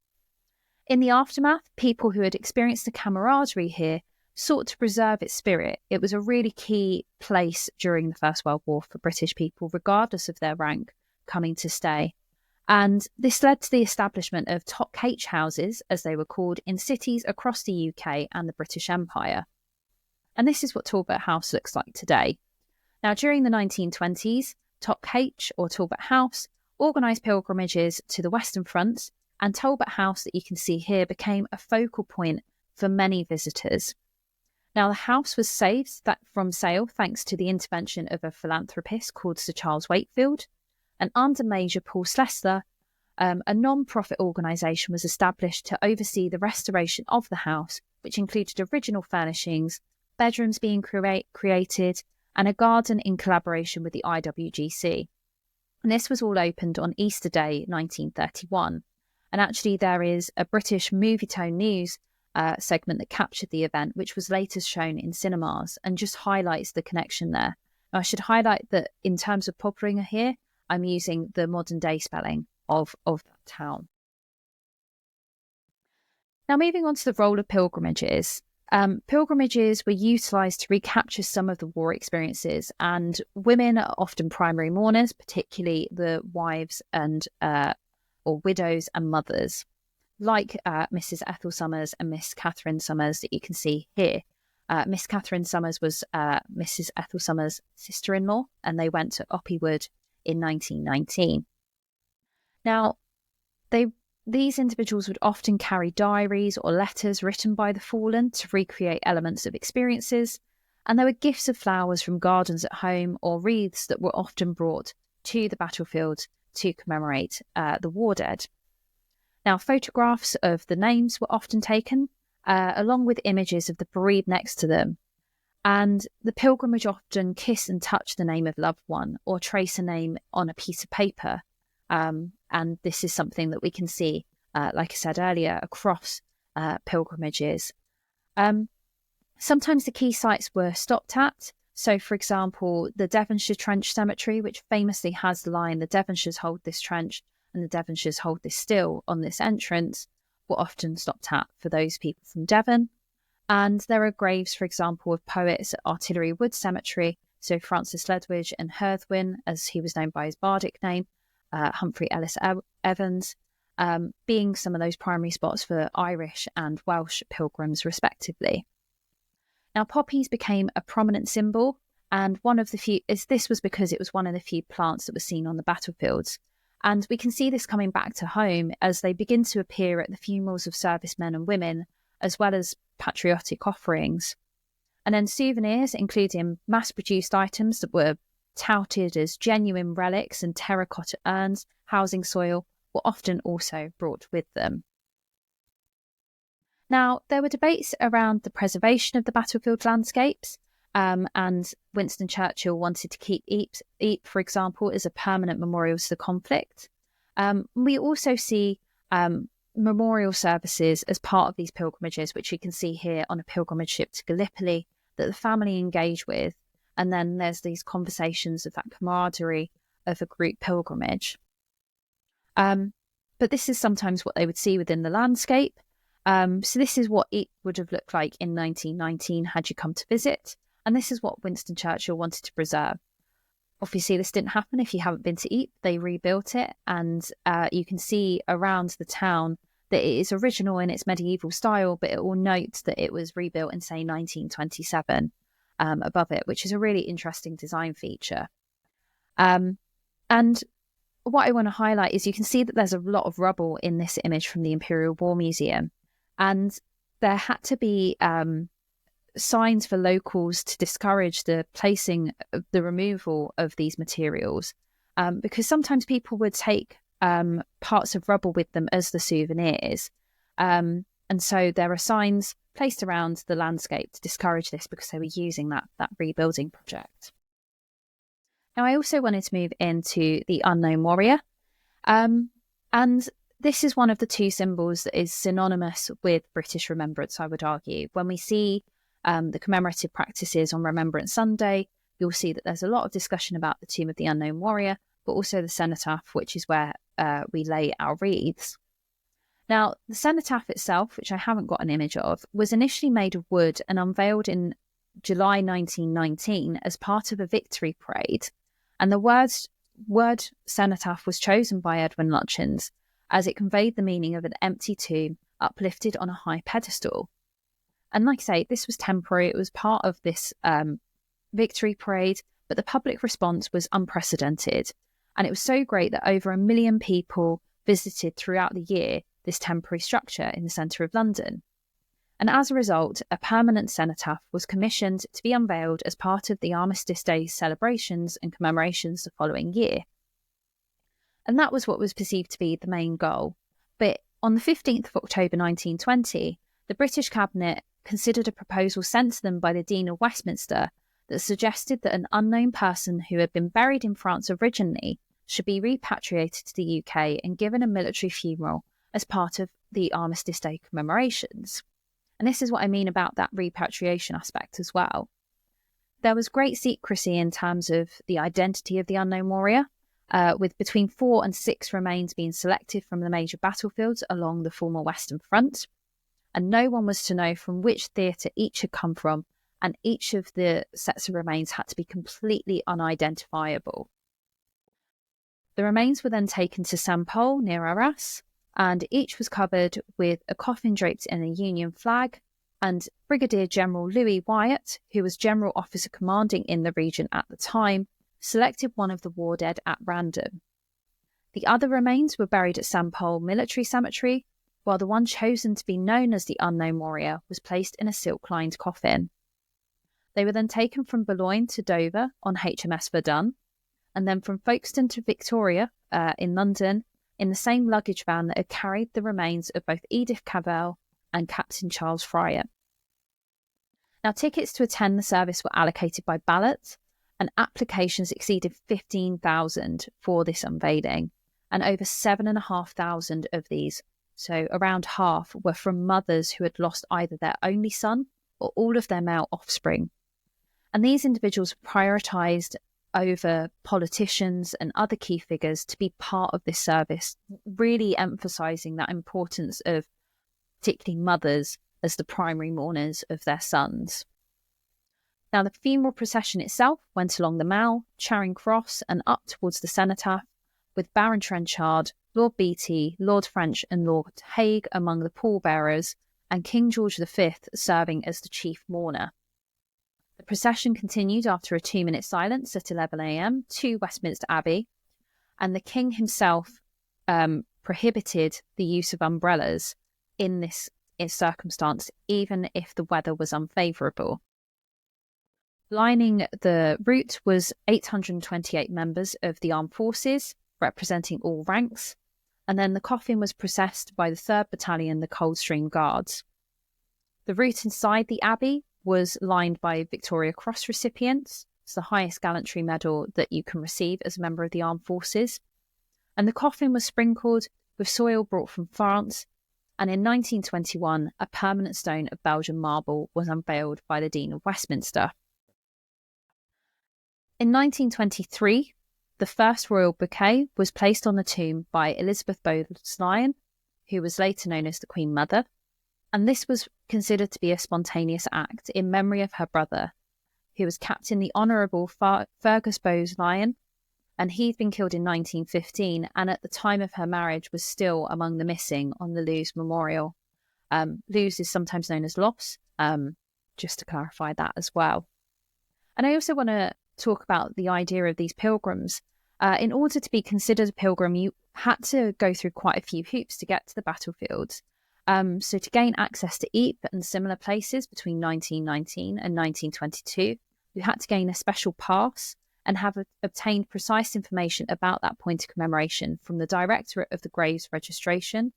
In the aftermath, people who had experienced the camaraderie here sought to preserve its spirit. It was a really key place during the First World War for British people, regardless of their rank, coming to stay. And this led to the establishment of Toc H houses, as they were called, in cities across the UK and the British Empire. And this is what Talbot House looks like today. Now, during the 1920s, Toc H, or Talbot House, organised pilgrimages to the Western Front, and Talbot House, that you can see here, became a focal point for many visitors. Now, the house was saved from sale thanks to the intervention of a philanthropist called Sir Charles Wakefield, and under Major Paul Slessor, a non-profit organisation was established to oversee the restoration of the house, which included original furnishings, bedrooms being created, and a garden in collaboration with the IWGC. And this was all opened on Easter Day 1931. And actually, there is a British Movietone News segment that captured the event, which was later shown in cinemas, and just highlights the connection there. Now, I should highlight that in terms of Poperinghe here, I'm using the modern day spelling of that town. Now, moving on to the role of pilgrimages. Pilgrimages were utilised to recapture some of the war experiences, and women are often primary mourners, particularly the wives and or widows and mothers, like Mrs. Ethel Summers and Miss Catherine Summers that you can see here. Miss Catherine Summers was Mrs. Ethel Summers' sister-in-law, and they went to Oppywood in 1919. Now, these individuals would often carry diaries or letters written by the fallen to recreate elements of experiences, and there were gifts of flowers from gardens at home or wreaths that were often brought to the battlefield to commemorate the war dead. Now, photographs of the names were often taken, along with images of the bereaved next to them. And the pilgrimage often kiss and touch the name of loved one or trace a name on a piece of paper. And this is something that we can see, like I said earlier, across pilgrimages. Sometimes the key sites were stopped at. So, for example, the Devonshire Trench Cemetery, which famously has the line, "The Devonshires hold this trench and the Devonshires hold this still," on this entrance, were often stopped at for those people from Devon. And there are graves, for example, of poets at Artillery Wood Cemetery So Francis Ledwidge and Herthwin, as he was known by his bardic name, Humphrey Ellis Evans, being some of those primary spots for Irish and Welsh pilgrims, respectively. Now, poppies became a prominent symbol, and this was because it was one of the few plants that was seen on the battlefields. And we can see this coming back to home as they begin to appear at the funerals of servicemen and women, as well as patriotic offerings. And then souvenirs, including mass-produced items that were touted as genuine relics and terracotta urns housing soil, were often also brought with them. Now, there were debates around the preservation of the battlefield landscapes, and Winston Churchill wanted to keep Ypres, for example, as a permanent memorial to the conflict. We also see memorial services as part of these pilgrimages, which you can see here on a pilgrimage ship to Gallipoli that the family engage with. And then there's these conversations of that camaraderie of a group pilgrimage. But this is sometimes what they would see within the landscape. So this is what it would have looked like in 1919 had you come to visit. And this is what Winston Churchill wanted to preserve. Obviously, this didn't happen if you haven't been to Ypres. They rebuilt it, and you can see around the town that it is original in its medieval style, but it will note that it was rebuilt in, say, 1927 above it, which is a really interesting design feature. And what I want to highlight is you can see that there's a lot of rubble in this image from the Imperial War Museum, and there had to be signs for locals to discourage the removal of these materials, because sometimes people would take parts of rubble with them as the souvenirs, and so there are signs placed around the landscape to discourage this because they were using that rebuilding project. Now, I also wanted to move into the unknown warrior, and this is one of the two symbols that is synonymous with British remembrance, I would argue. When we see the commemorative practices on Remembrance Sunday, you'll see that there's a lot of discussion about the tomb of the unknown warrior, but also the cenotaph, which is where we lay our wreaths. Now, the cenotaph itself, which I haven't got an image of, was initially made of wood and unveiled in July 1919 as part of a victory parade. And the word cenotaph was chosen by Edwin Lutyens as it conveyed the meaning of an empty tomb uplifted on a high pedestal. And like I say, this was temporary. It was part of this victory parade, but the public response was unprecedented. And it was so great that over 1 million people visited throughout the year this temporary structure in the centre of London. And as a result, a permanent cenotaph was commissioned to be unveiled as part of the Armistice Day celebrations and commemorations the following year. And that was what was perceived to be the main goal. But on the 15th of October 1920, the British Cabinet considered a proposal sent to them by the Dean of Westminster that suggested that an unknown person who had been buried in France originally should be repatriated to the UK and given a military funeral as part of the Armistice Day commemorations. And this is what I mean about that repatriation aspect as well. There was great secrecy in terms of the identity of the unknown warrior, with between 4 and 6 remains being selected from the major battlefields along the former Western Front. And no one was to know from which theatre each had come from, and each of the sets of remains had to be completely unidentifiable. The remains were then taken to Saint-Pol near Arras, and each was covered with a coffin draped in a Union flag, and Brigadier General Louis Wyatt, who was General Officer commanding in the region at the time, selected one of the war dead at random. The other remains were buried at Saint-Pol Military Cemetery, while the one chosen to be known as the unknown warrior was placed in a silk-lined coffin. They were then taken from Boulogne to Dover on HMS Verdun, and then from Folkestone to Victoria in London in the same luggage van that had carried the remains of both Edith Cavell and Captain Charles Fryer. Now, tickets to attend the service were allocated by ballot, and applications exceeded 15,000 for this unveiling, and over 7,500 of these, so around half, were from mothers who had lost either their only son or all of their male offspring. And these individuals were prioritised over politicians and other key figures to be part of this service, really emphasising that importance of particularly mothers as the primary mourners of their sons. Now, the funeral procession itself went along the Mall, Charing Cross, and up towards the Cenotaph, with Baron Trenchard, Lord Beatty, Lord French, and Lord Hague among the pallbearers, and King George V serving as the chief mourner. The procession continued after a 2-minute silence at 11 a.m. to Westminster Abbey, and the King himself prohibited the use of umbrellas in this circumstance, even if the weather was unfavourable. Lining the route was 828 members of the armed forces, representing all ranks, and then the coffin was processed by the 3rd Battalion, the Coldstream Guards. The route inside the Abbey was lined by Victoria Cross recipients. It's the highest gallantry medal that you can receive as a member of the armed forces. And the coffin was sprinkled with soil brought from France, and in 1921, a permanent stone of Belgian marble was unveiled by the Dean of Westminster. In 1923, the first royal bouquet was placed on the tomb by Elizabeth Bowes-Lyon, who was later known as the Queen Mother, and this was considered to be a spontaneous act in memory of her brother, who was Captain the Honourable Fergus Bowes-Lyon, and he'd been killed in 1915, and at the time of her marriage was still among the missing on the Lewes Memorial. Lewes is sometimes known as Loss, just to clarify that as well. And I also want to talk about the idea of these pilgrims. In order to be considered a pilgrim, you had to go through quite a few hoops to get to the battlefield. So to gain access to Ypres and similar places between 1919 and 1922, you had to gain a special pass and have obtained precise information about that point of commemoration from the Directorate of the Graves Registration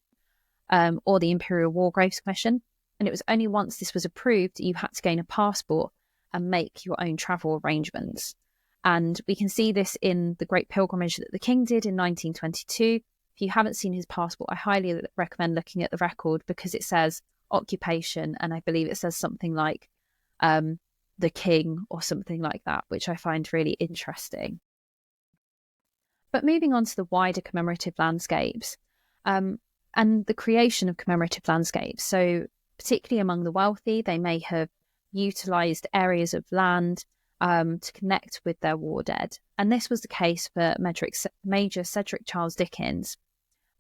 or the Imperial War Graves Commission. And it was only once this was approved you had to gain a passport and make your own travel arrangements. And we can see this in the Great Pilgrimage that the King did in 1922. If you haven't seen his passport, I highly recommend looking at the record because it says occupation, and I believe it says something like the King or something like that, which I find really interesting. But moving on to the wider commemorative landscapes and the creation of commemorative landscapes. So particularly among the wealthy, they may have utilised areas of land to connect with their war dead. And this was the case for Major Cedric Charles Dickens,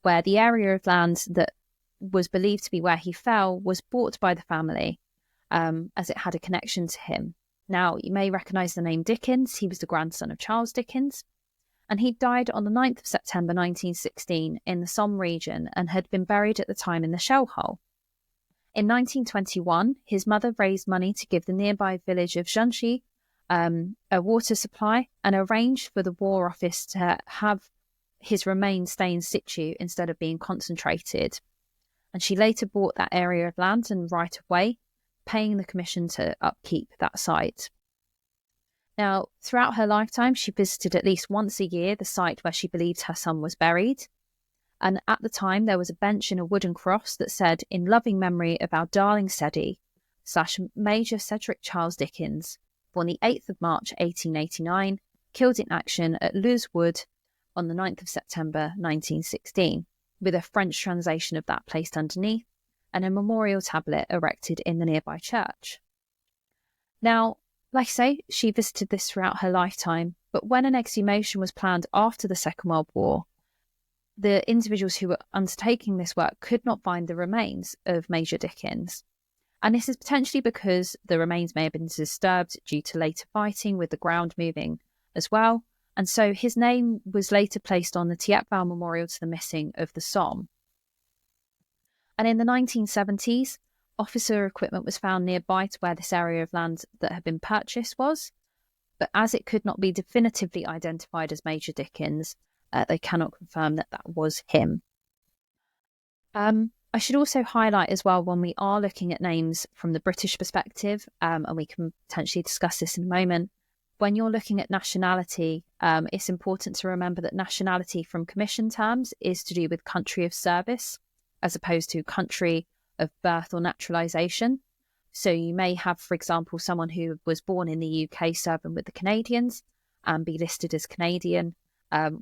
where the area of land that was believed to be where he fell was bought by the family as it had a connection to him. Now, you may recognise the name Dickens. He was the grandson of Charles Dickens, and he died on the 9th of September 1916 in the Somme region and had been buried at the time in the shell hole. In 1921, his mother raised money to give the nearby village of Jungy a water supply and arranged for the War Office to have his remains stay in situ instead of being concentrated. And she later bought that area of land and right of way, paying the commission to upkeep that site. Now, throughout her lifetime, she visited at least once a year the site where she believed her son was buried. And at the time, there was a bench in a wooden cross that said, "In loving memory of our darling Ceddy, / Major Cedric Charles Dickens, born the 8th of March 1889, killed in action at Lewes Wood on the 9th of September 1916, with a French translation of that placed underneath, and a memorial tablet erected in the nearby church." Now, like I say, she visited this throughout her lifetime, but when an exhumation was planned after the Second World War, the individuals who were undertaking this work could not find the remains of Major Dickens. And this is potentially because the remains may have been disturbed due to later fighting with the ground moving as well. And so his name was later placed on the Thiepval Memorial to the Missing of the Somme. And in the 1970s, officer equipment was found nearby to where this area of land that had been purchased was. But as it could not be definitively identified as Major Dickens, they cannot confirm that that was him. I should also highlight as well, when we are looking at names from the British perspective, and we can potentially discuss this in a moment, when you're looking at nationality, it's important to remember that nationality from commission terms is to do with country of service, as opposed to country of birth or naturalisation. So you may have, for example, someone who was born in the UK serving with the Canadians and be listed as Canadian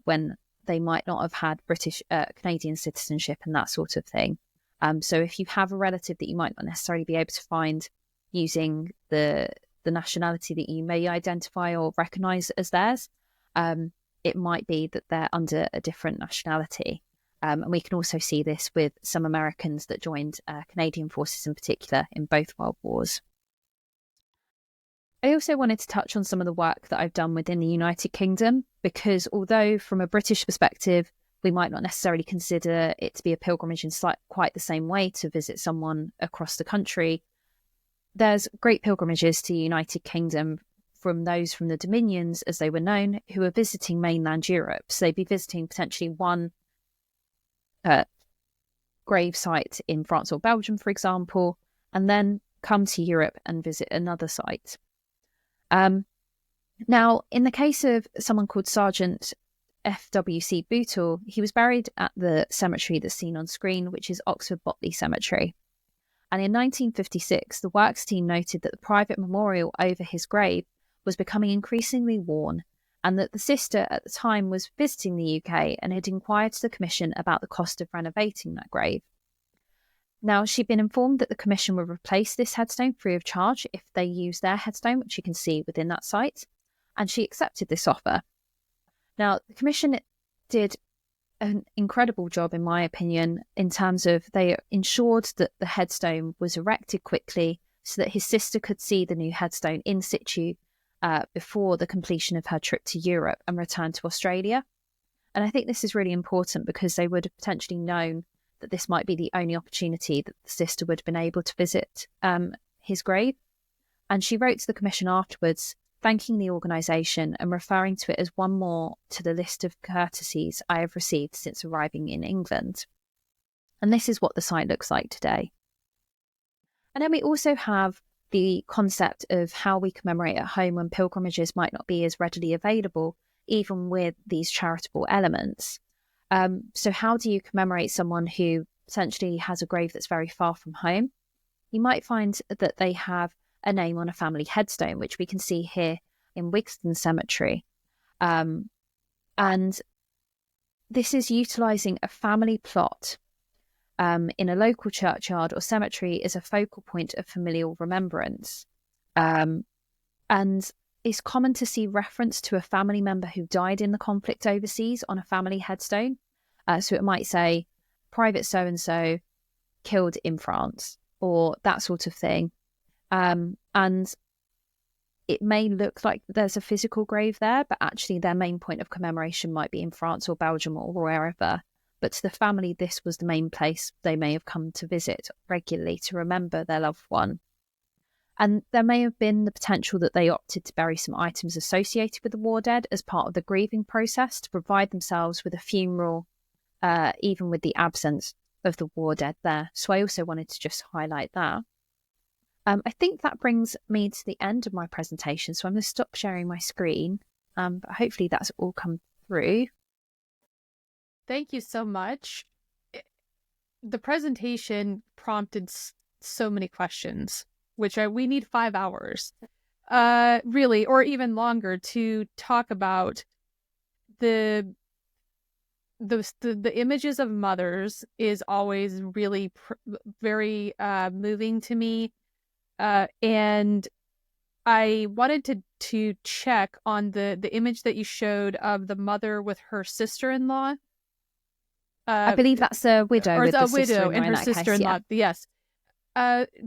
when they might not have had British Canadian citizenship and that sort of thing. So if you have a relative that you might not necessarily be able to find using the the nationality that you may identify or recognise as theirs. It might be that they're under a different nationality. And we can also see this with some Americans that joined Canadian forces in particular in both World Wars. I also wanted to touch on some of the work that I've done within the United Kingdom, because although from a British perspective, we might not necessarily consider it to be a pilgrimage in quite the same way to visit someone across the country, there's great pilgrimages to the United Kingdom from those from the Dominions, as they were known, who are visiting mainland Europe. So they'd be visiting potentially one grave site in France or Belgium, for example, and then come to Europe and visit another site. Now, in the case of someone called Sergeant F.W.C. Bootle, he was buried at the cemetery that's seen on screen, which is Oxford Botley Cemetery. And in 1956, the works team noted that the private memorial over his grave was becoming increasingly worn, and that the sister at the time was visiting the UK and had inquired to the Commission about the cost of renovating that grave. Now, she'd been informed that the Commission would replace this headstone free of charge if they use their headstone, which you can see within that site, and she accepted this offer. Now, the Commission did an incredible job, in my opinion, in terms of they ensured that the headstone was erected quickly so that his sister could see the new headstone in situ before the completion of her trip to Europe and return to Australia. And I think this is really important because they would have potentially known that this might be the only opportunity that the sister would have been able to visit his grave. And she wrote to the Commission afterwards, thanking the organisation and referring to it as one more to the list of courtesies I have received since arriving in England. And this is what the site looks like today. And then we also have the concept of how we commemorate at home when pilgrimages might not be as readily available, even with these charitable elements. So how do you commemorate someone who essentially has a grave that's very far from home? You might find that they have a name on a family headstone, which we can see here in Wigston Cemetery. And this is utilising a family plot in a local churchyard or cemetery as a focal point of familial remembrance. And it's common to see reference to a family member who died in the conflict overseas on a family headstone. So it might say, Private so-and-so killed in France, or that sort of thing. And it may look like there's a physical grave there, but actually their main point of commemoration might be in France or Belgium or wherever. But to the family, this was the main place they may have come to visit regularly to remember their loved one. And there may have been the potential that they opted to bury some items associated with the war dead as part of the grieving process to provide themselves with a funeral, even with the absence of the war dead there. So I also wanted to just highlight that. I think that brings me to the end of my presentation. So I'm going to stop sharing my screen, but hopefully that's all come through. Thank you so much. The presentation prompted so many questions, which we need 5 hours, really, or even longer to talk about the images of mothers is always really very moving to me. And I wanted to check on the image that you showed of the mother with her sister-in-law. I believe that's a widow, or with a the widow and her sister-in-law. Yes.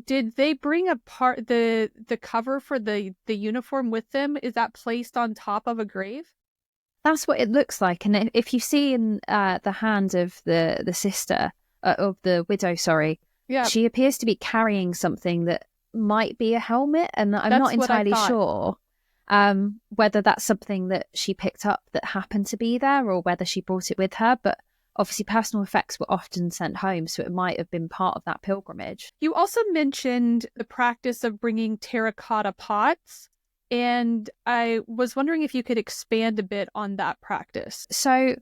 Did they bring apart the cover for the uniform with them? Is that placed on top of a grave? That's what it looks like. And if you see in the hand of the sister, of the widow, sorry, yeah, she appears to be carrying something that might be a helmet. And I'm not entirely sure whether that's something that she picked up that happened to be there or whether she brought it with her. But obviously, personal effects were often sent home, so it might have been part of that pilgrimage. You also mentioned the practice of bringing terracotta pots, and I was wondering if you could expand a bit on that practice. So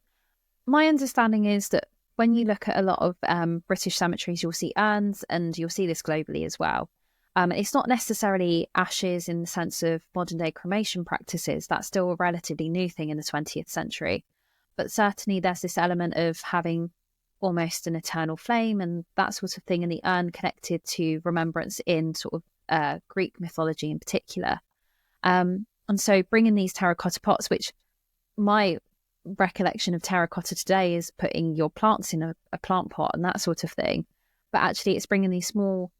my understanding is that when you look at a lot of British cemeteries, you'll see urns, and you'll see this globally as well. It's not necessarily ashes in the sense of modern-day cremation practices. That's still a relatively new thing in the 20th century. But certainly there's this element of having almost an eternal flame and that sort of thing in the urn connected to remembrance in sort of Greek mythology in particular. And so bringing these terracotta pots, which my recollection of terracotta today is putting your plants in a plant pot and that sort of thing. But actually it's bringing these small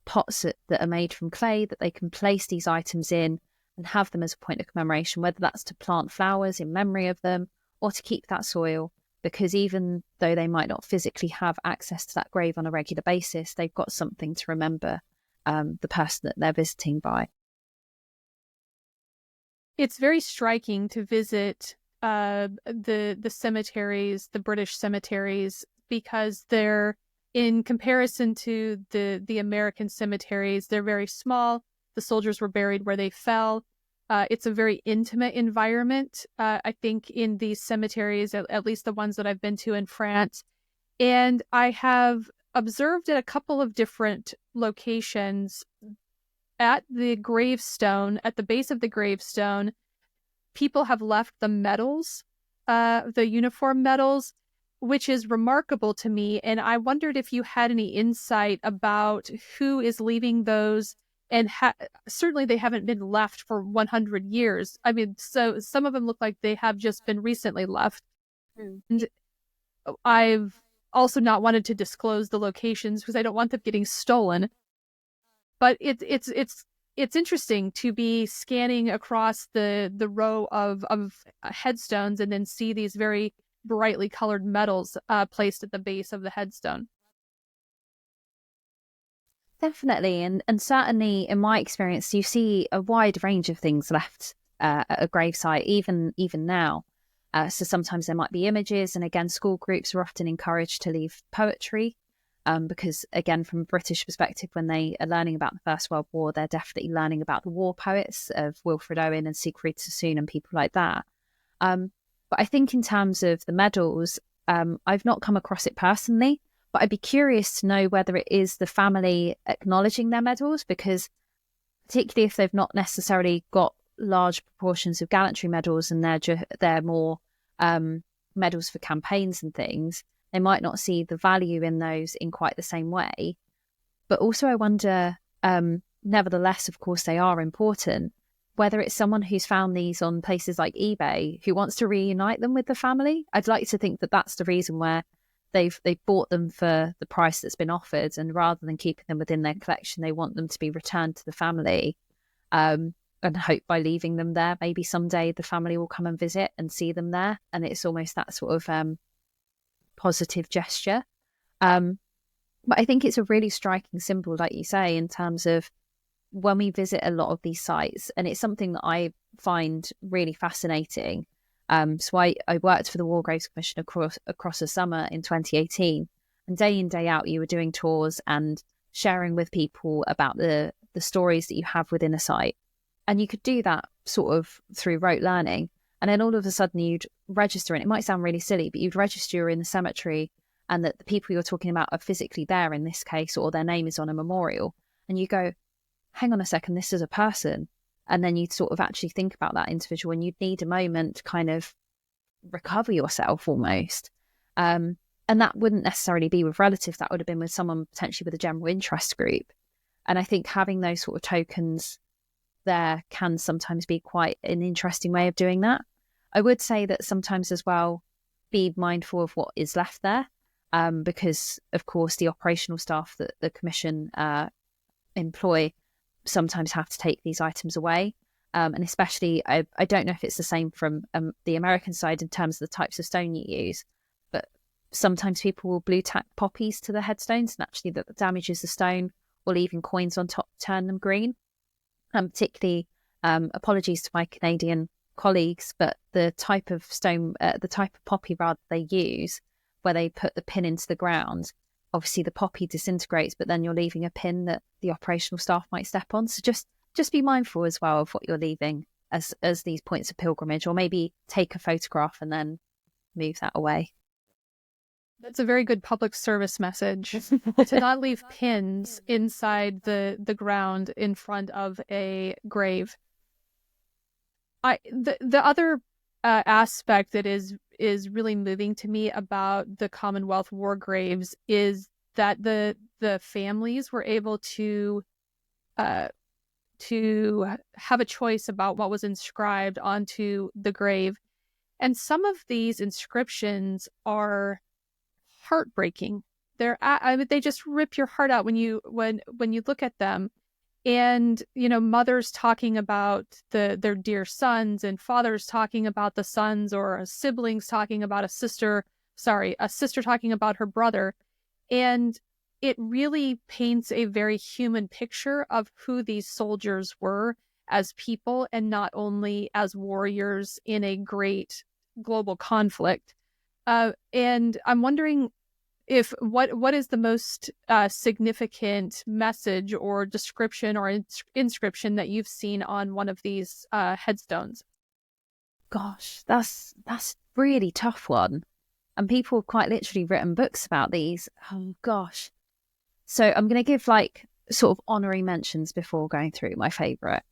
pots that are made from clay that they can place these items in and have them as a point of commemoration, whether that's to plant flowers in memory of them or to keep that soil, because even though they might not physically have access to that grave on a regular basis, they've got something to remember the person that they're visiting by. It's very striking to visit the cemeteries, the British cemeteries, because they're, in comparison to the American cemeteries, they're very small. The soldiers were buried where they fell. It's a very intimate environment, I think, in these cemeteries, at least the ones that I've been to in France. And I have observed at a couple of different locations at the gravestone, at the base of the gravestone, people have left the medals, the uniform medals, which is remarkable to me. And I wondered if you had any insight about who is leaving those. And certainly they haven't been left for 100 years. I mean, so some of them look like they have just been recently left. And I've also not wanted to disclose the locations because I don't want them getting stolen. But it's interesting to be scanning across the row of headstones and then see these very brightly colored medals placed at the base of the headstone. Definitely. And certainly in my experience, you see a wide range of things left at a gravesite, even now. So sometimes there might be images. And again, school groups are often encouraged to leave poetry because, again, from a British perspective, when they are learning about the First World War, they're definitely learning about the war poets of Wilfred Owen and Siegfried Sassoon and people like that. But I think in terms of the medals, I've not come across it personally, but I'd be curious to know whether it is the family acknowledging their medals, because particularly if they've not necessarily got large proportions of gallantry medals and they're more medals for campaigns and things, they might not see the value in those in quite the same way. But also I wonder, nevertheless, of course, they are important, whether it's someone who's found these on places like eBay who wants to reunite them with the family. I'd like to think that that's the reason where they've bought them for the price that's been offered, and rather than keeping them within their collection, they want them to be returned to the family, and hope by leaving them there, maybe someday the family will come and visit and see them there, and it's almost that sort of positive gesture. But I think it's a really striking symbol, like you say, in terms of when we visit a lot of these sites, and it's something that I find really fascinating. So I worked for the War Graves Commission across the summer in 2018, and day in, day out, you were doing tours and sharing with people about the stories that you have within a site. And you could do that sort of through rote learning. And then all of a sudden you'd register, and it might sound really silly, but you'd register you're in the cemetery and that the people you're talking about are physically there in this case, or their name is on a memorial. And you go, hang on a second, this is a person. And then you'd sort of actually think about that individual, and you'd need a moment to kind of recover yourself almost. And that wouldn't necessarily be with relatives. That would have been with someone potentially with a general interest group. And I think having those sort of tokens there can sometimes be quite an interesting way of doing that. I would say that sometimes as well, be mindful of what is left there, because of course the operational staff that the Commission employ sometimes have to take these items away. And especially, I don't know if it's the same from the American side in terms of the types of stone you use, but sometimes people will blue tack poppies to the headstones, and actually that damages the stone, or leaving coins on top turn them green. Particularly, apologies to my Canadian colleagues, but the type of stone, the type of poppy rather they use, where they put the pin into the ground, obviously the poppy disintegrates, but then you're leaving a pin that the operational staff might step on. So just be mindful as well of what you're leaving as these points of pilgrimage, or maybe take a photograph and then move that away. That's a very good public service message to not leave pins inside the ground in front of a grave. The other aspect that is really moving to me about the Commonwealth war graves is that the families were able to to have a choice about what was inscribed onto the grave. And some of these inscriptions are heartbreaking. They just rip your heart out when you look at them. And, mothers talking about their dear sons, and fathers talking about the sons, or siblings talking about a sister talking about her brother. And it really paints a very human picture of who these soldiers were as people, and not only as warriors in a great global conflict. And I'm wondering if what is the most significant message or description or inscription that you've seen on one of these headstones? Gosh, that's really tough one. And people have quite literally written books about these. Oh gosh. So I'm going to give like sort of honorary mentions before going through my favourite,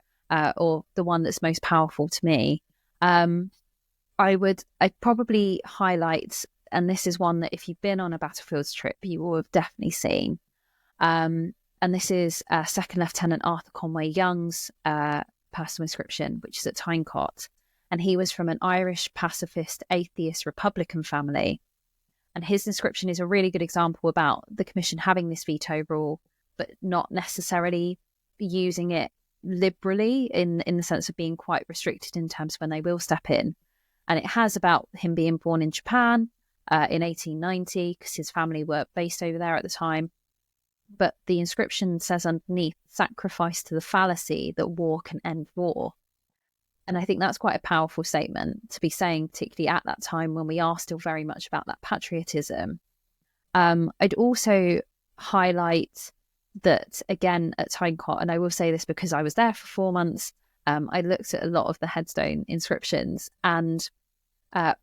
or the one that's most powerful to me. I'd probably highlight, and this is one that if you've been on a battlefields trip, you will have definitely seen. And this is Second Lieutenant Arthur Conway Young's personal inscription, which is at Tynecott. And he was from an Irish pacifist, atheist, Republican family. And his inscription is a really good example about the Commission having this veto rule, but not necessarily using it liberally in the sense of being quite restricted in terms of when they will step in. And it has about him being born in Japan in 1890, because his family were based over there at the time. But the inscription says underneath, "Sacrifice to the fallacy that war can end war." And I think that's quite a powerful statement to be saying, particularly at that time when we are still very much about that patriotism. I'd also highlight that, again, at Tynecott, and I will say this because I was there for 4 months, I looked at a lot of the headstone inscriptions, and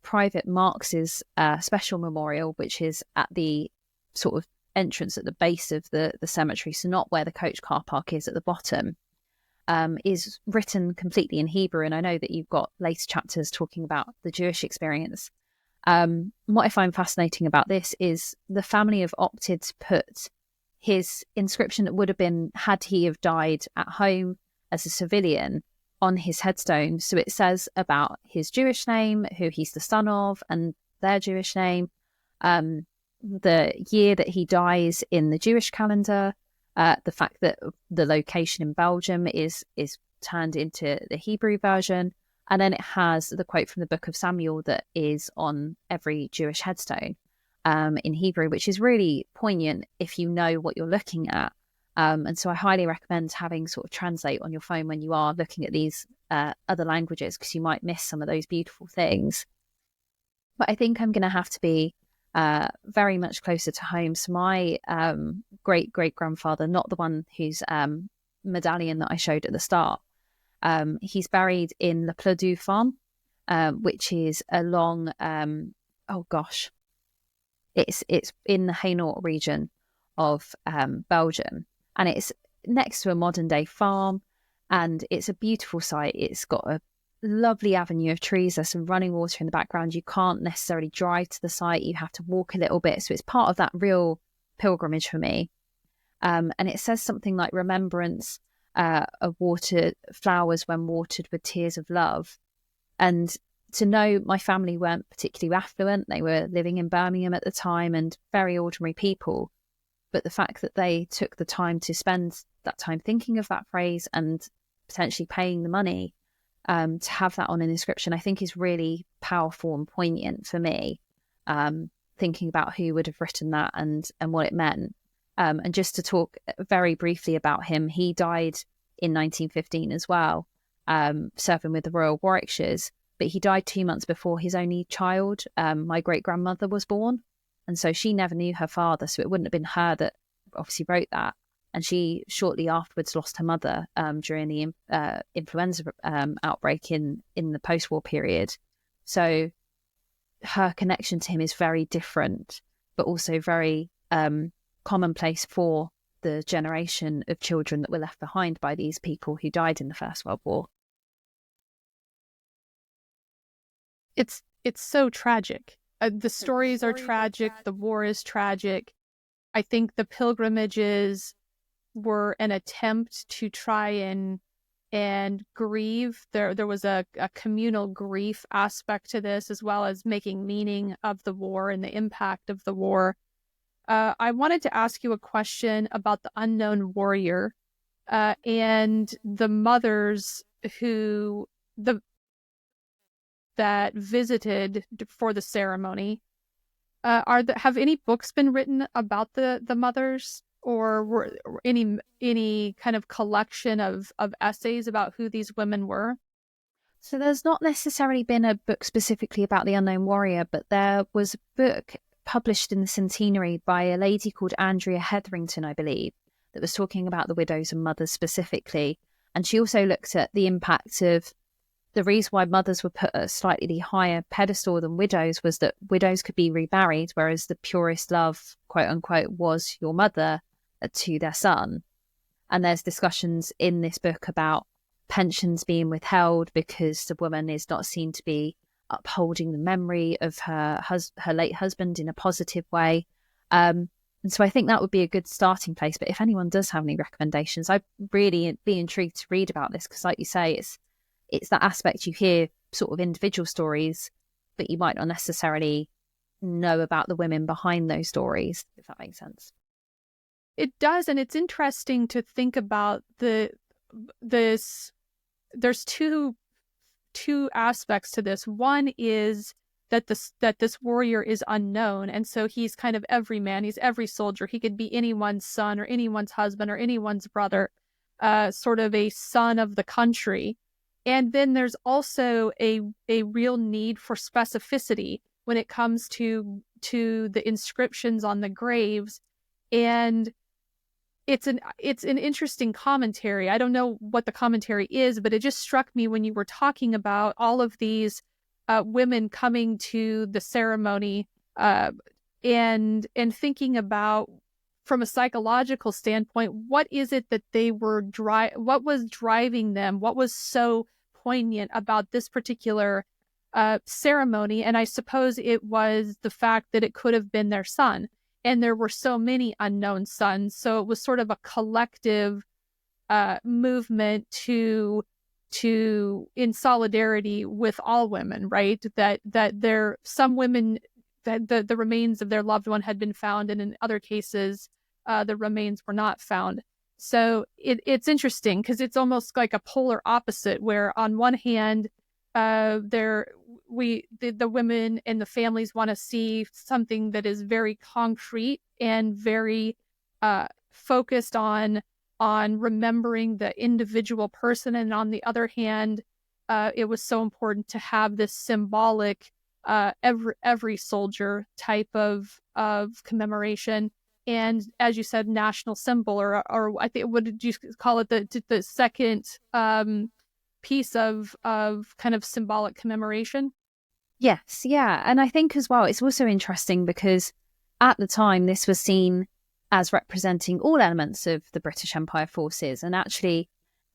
Private Marx's special memorial, which is at the sort of entrance at the base of the cemetery, so not where the coach car park is at the bottom, is written completely in Hebrew. And I know that you've got later chapters talking about the Jewish experience. What I find fascinating about this is the family have opted to put his inscription that would have been had he have died at home as a civilian on his headstone. So it says about his Jewish name, who he's the son of, and their Jewish name, the year that he dies in the Jewish calendar, the fact that the location in Belgium is turned into the Hebrew version. And then it has the quote from the book of Samuel that is on every Jewish headstone in Hebrew, which is really poignant if you know what you're looking at. And so I highly recommend having sort of translate on your phone when you are looking at these other languages, because you might miss some of those beautiful things. But I think I'm going to have to be very much closer to home. So my great-great-grandfather, not the one whose medallion that I showed at the start, he's buried in Le Pleu farm, which is along, it's in the Hainaut region of Belgium. And it's next to a modern day farm, and it's a beautiful site. It's got a lovely avenue of trees. There's some running water in the background. You can't necessarily drive to the site. You have to walk a little bit. So it's part of that real pilgrimage for me. And it says something like remembrance of water, flowers when watered with tears of love. And to know my family weren't particularly affluent. They were living in Birmingham at the time and very ordinary people. But the fact that they took the time to spend that time thinking of that phrase and potentially paying the money to have that on an inscription, I think is really powerful and poignant for me, thinking about who would have written that and what it meant. And just to talk very briefly about him, he died in 1915 as well, serving with the Royal Warwickshires, but he died 2 months before his only child, my great-grandmother, was born. And so she never knew her father, so it wouldn't have been her that obviously wrote that. And she shortly afterwards lost her mother during the influenza outbreak in the post-war period. So her connection to him is very different, but also very commonplace for the generation of children that were left behind by these people who died in the First World War. It's so tragic. The stories are tragic. The war is tragic. I think the pilgrimages were an attempt to try and and grieve. There was a communal grief aspect to this, as well as making meaning of the war and the impact of the war. I wanted to ask you a question about the unknown warrior and the mothers that visited for the ceremony. Have any books been written about the mothers, or were any kind of collection of essays about who these women were? So there's not necessarily been a book specifically about the unknown warrior, but there was a book published in the centenary by a lady called Andrea Hetherington, I believe, that was talking about the widows and mothers specifically. And she also looked at the impact of the reason why mothers were put at a slightly higher pedestal than widows was that widows could be remarried, whereas the purest love, quote unquote, was your mother to their son. And there's discussions in this book about pensions being withheld because the woman is not seen to be upholding the memory of her late husband in a positive way. And so I think that would be a good starting place. But if anyone does have any recommendations, I'd really be intrigued to read about this, because like you say, it's that aspect. You hear sort of individual stories, but you might not necessarily know about the women behind those stories, if that makes sense. It does, and it's interesting to think about this. There's two aspects to this. One is that this warrior is unknown, and so he's kind of every man. He's every soldier. He could be anyone's son or anyone's husband or anyone's brother, sort of a son of the country. And then there's also a real need for specificity when it comes to the inscriptions on the graves. And it's an interesting commentary. I don't know what the commentary is, but it just struck me when you were talking about all of these women coming to the ceremony and thinking about, from a psychological standpoint, what is it that they were what was driving them? What was so poignant about this particular ceremony? And I suppose it was the fact that it could have been their son. And there were so many unknown sons. So it was sort of a collective movement to in solidarity with all women, right? That there, some women, that the remains of their loved one had been found, and in other cases, the remains were not found. So it's interesting, because it's almost like a polar opposite, where on one hand, the women and the families want to see something that is very concrete and very focused on remembering the individual person, and on the other hand, it was so important to have this symbolic every soldier type of commemoration. And as you said, national symbol, or I think, what did you call it, the second piece of kind of symbolic commemoration? Yes, yeah. And I think as well, it's also interesting because at the time this was seen as representing all elements of the British Empire forces. And actually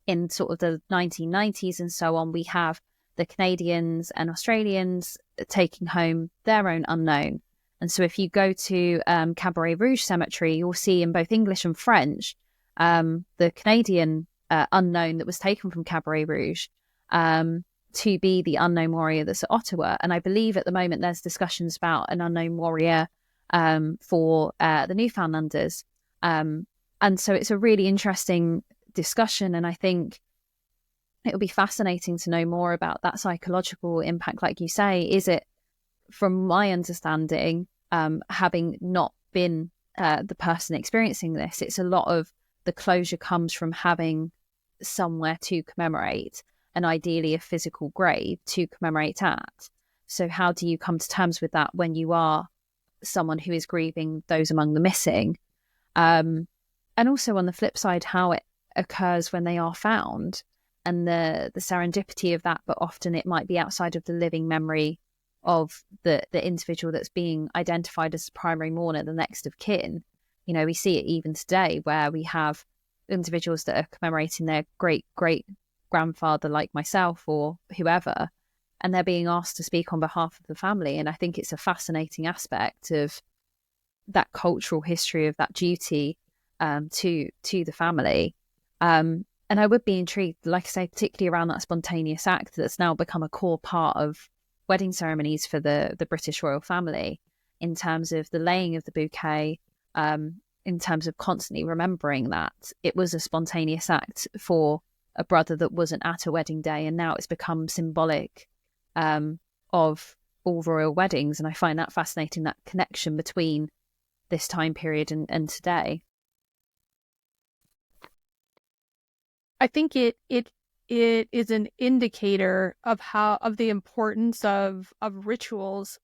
in sort of the 1990s and so on, we have the Canadians and Australians taking home their own unknown. And so if you go to Cabaret Rouge Cemetery, you'll see in both English and French the Canadian unknown that was taken from Cabaret Rouge to be the unknown warrior that's at Ottawa. And I believe at the moment there's discussions about an unknown warrior for the Newfoundlanders. And so it's a really interesting discussion. And I think it'll be fascinating to know more about that psychological impact. Like you say, is it, from my understanding, having not been the person experiencing this, it's a lot of the closure comes from having somewhere to commemorate, and ideally a physical grave to commemorate at. So how do you come to terms with that when you are someone who is grieving those among the missing? And also on the flip side, how it occurs when they are found, and the serendipity of that, but often it might be outside of the living memory of the individual that's being identified as primary mourner, the next of kin. You know, we see it even today where we have individuals that are commemorating their great grandfather, like myself or whoever, and they're being asked to speak on behalf of the family. And I think it's a fascinating aspect of that cultural history of that duty to the family. And I would be intrigued, like I say, particularly around that spontaneous act that's now become a core part of wedding ceremonies for the British royal family, in terms of the laying of the bouquet, in terms of constantly remembering that it was a spontaneous act for a brother that wasn't at a wedding day, and now it's become symbolic of all royal weddings. And I find that fascinating, that connection between this time period and today. I think it is an indicator of the importance of rituals.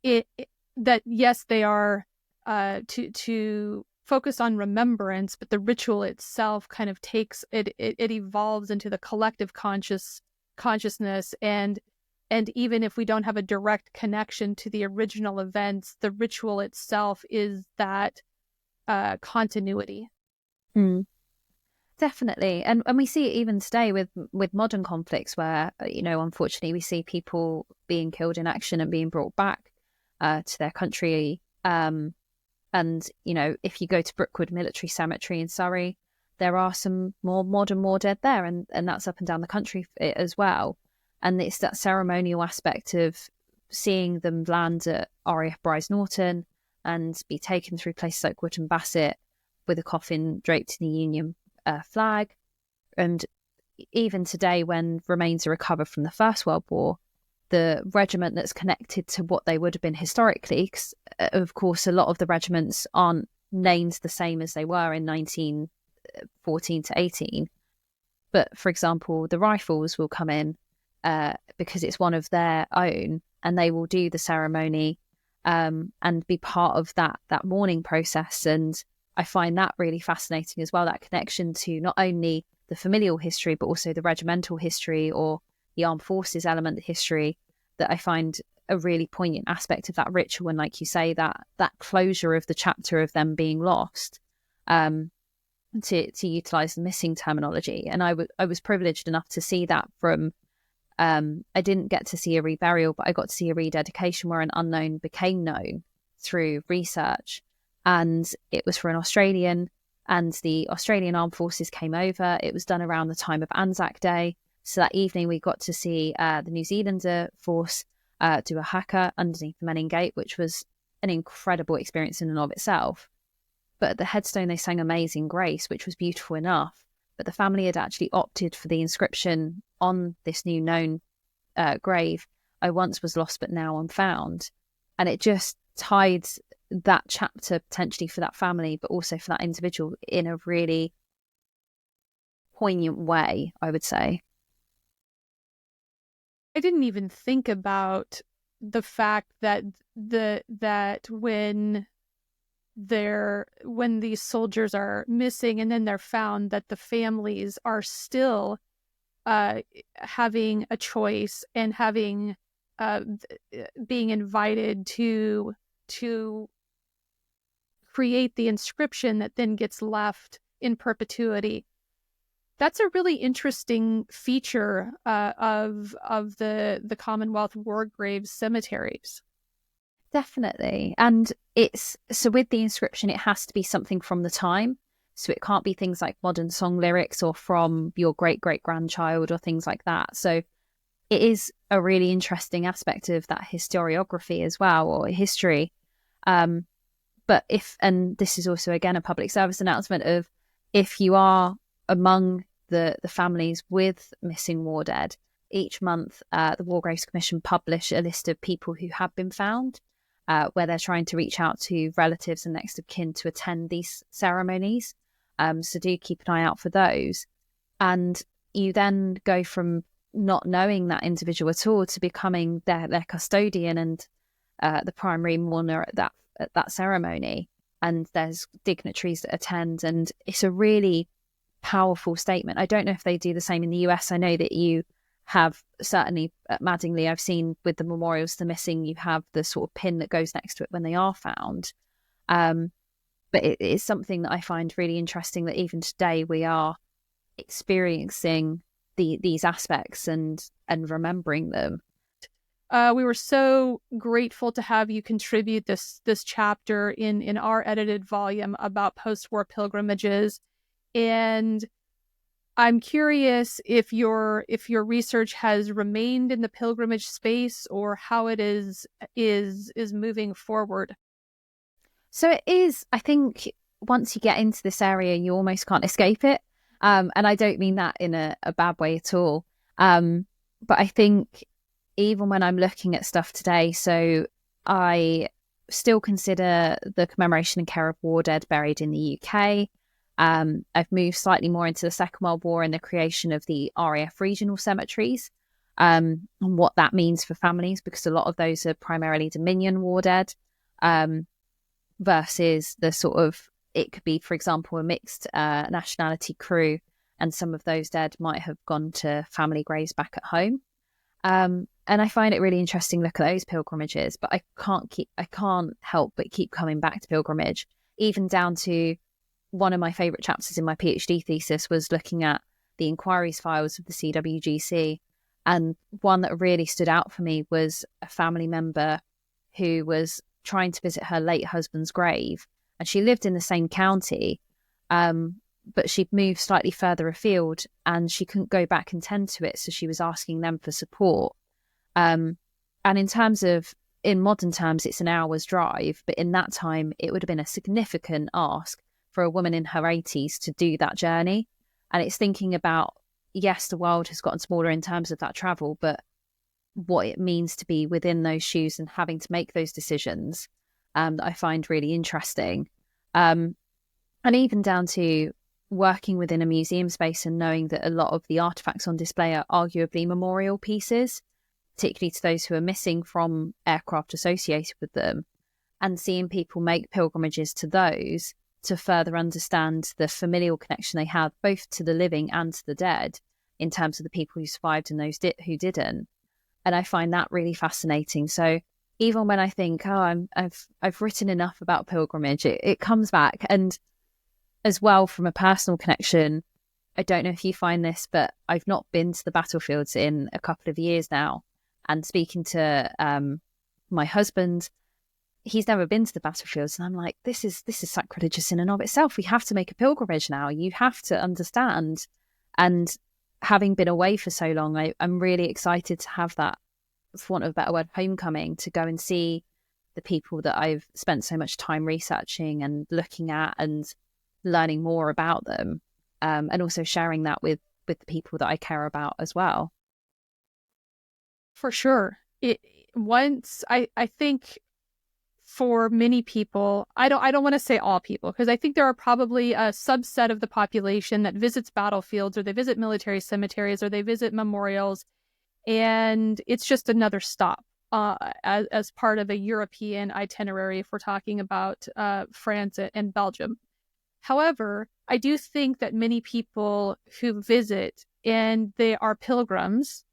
That yes, they are to focus on remembrance, but the ritual itself kind of takes it evolves into the collective consciousness, and even if we don't have a direct connection to the original events, the ritual itself is that continuity. Definitely. And we see it even today with modern conflicts where, unfortunately we see people being killed in action and being brought back to their country. And, if you go to Brookwood Military Cemetery in Surrey, there are some more modern war dead there, and that's up and down the country as well. And it's that ceremonial aspect of seeing them land at RAF Brize Norton and be taken through places like Wootton Bassett with a coffin draped in the Union flag. And even today, when remains are recovered from the First World War, the regiment that's connected to what they would have been historically, 'cause, of course, a lot of the regiments aren't named the same as they were in 1914 to 18. But for example, the Rifles will come in because it's one of their own, and they will do the ceremony and be part of that mourning process. And I find that really fascinating as well, that connection to not only the familial history, but also the regimental history or the armed forces element history, that I find a really poignant aspect of that ritual. And like you say, that closure of the chapter of them being lost, to utilize the missing terminology. And I was privileged enough to see that from, I didn't get to see a reburial, but I got to see a rededication where an unknown became known through research. And it was for an Australian, and the Australian Armed Forces came over. It was done around the time of Anzac Day. So that evening we got to see the New Zealander force do a haka underneath the Menin Gate, which was an incredible experience in and of itself. But at the headstone they sang Amazing Grace, which was beautiful enough. But the family had actually opted for the inscription on this new known grave, "I once was lost but now I'm found." And it just tied that chapter potentially for that family, but also for that individual, in a really poignant way, I would say. I didn't even think about the fact that when these soldiers are missing and then they're found, that the families are still having a choice and having being invited to create the inscription that then gets left in perpetuity. That's a really interesting feature of the Commonwealth war graves cemeteries. Definitely. And it's so with the inscription, it has to be something from the time. So it can't be things like modern song lyrics or from your great-great-grandchild or things like that. So it is a really interesting aspect of that historiography as well, or history. But and this is also, again, a public service announcement of, if you are among the families with missing war dead, each month the War Graves Commission publish a list of people who have been found, where they're trying to reach out to relatives and next of kin to attend these ceremonies. So do keep an eye out for those. And you then go from not knowing that individual at all to becoming their custodian and the primary mourner at that ceremony. And there's dignitaries that attend, and it's a really powerful statement. I don't know if they do the same in the US. I know that you have, certainly at Madingley, I've seen with the memorials to the missing, you have the sort of pin that goes next to it when they are found. But it is something that I find really interesting, that even today we are experiencing these aspects and remembering them. We were so grateful to have you contribute this chapter in our edited volume about post-war pilgrimages. And I'm curious if your research has remained in the pilgrimage space or how it is moving forward. So it is, I think, once you get into this area, you almost can't escape it. And I don't mean that in a bad way at all. But I think even when I'm looking at stuff today, so I still consider the commemoration and care of war dead buried in the UK. I've moved slightly more into the Second World War and the creation of the RAF regional cemeteries, and what that means for families, because a lot of those are primarily Dominion war dead, versus the sort of, it could be, for example, a mixed nationality crew, and some of those dead might have gone to family graves back at home. And I find it really interesting to look at those pilgrimages, but I can't help but keep coming back to pilgrimage, even down to one of my favourite chapters in my PhD thesis was looking at the inquiries files of the CWGC. And one that really stood out for me was a family member who was trying to visit her late husband's grave. And she lived in the same county, but she'd moved slightly further afield and she couldn't go back and tend to it. So she was asking them for support. And in modern terms, it's an hour's drive. But in that time, it would have been a significant ask for a woman in her 80s to do that journey. And it's thinking about, yes, the world has gotten smaller in terms of that travel, but what it means to be within those shoes and having to make those decisions, that I find really interesting. And even down to working within a museum space and knowing that a lot of the artifacts on display are arguably memorial pieces, particularly to those who are missing from aircraft associated with them, and seeing people make pilgrimages to those to further understand the familial connection they have both to the living and to the dead in terms of the people who survived and those who didn't. And I find that really fascinating. So even when I think, I've written enough about pilgrimage, it comes back. And as well, from a personal connection, I don't know if you find this, but I've not been to the battlefields in a couple of years now. And speaking to my husband, he's never been to the battlefields, and I'm like, this is sacrilegious in and of itself. We have to make a pilgrimage now. You have to understand. And having been away for so long, I'm really excited to have that, for want of a better word, homecoming, to go and see the people that I've spent so much time researching and looking at and learning more about them, and also sharing that with the people that I care about as well. For sure. I think for many people, I don't want to say all people, because I think there are probably a subset of the population that visits battlefields, or they visit military cemeteries, or they visit memorials, and it's just another stop as part of a European itinerary if we're talking about France and Belgium. However, I do think that many people who visit, and they are pilgrims,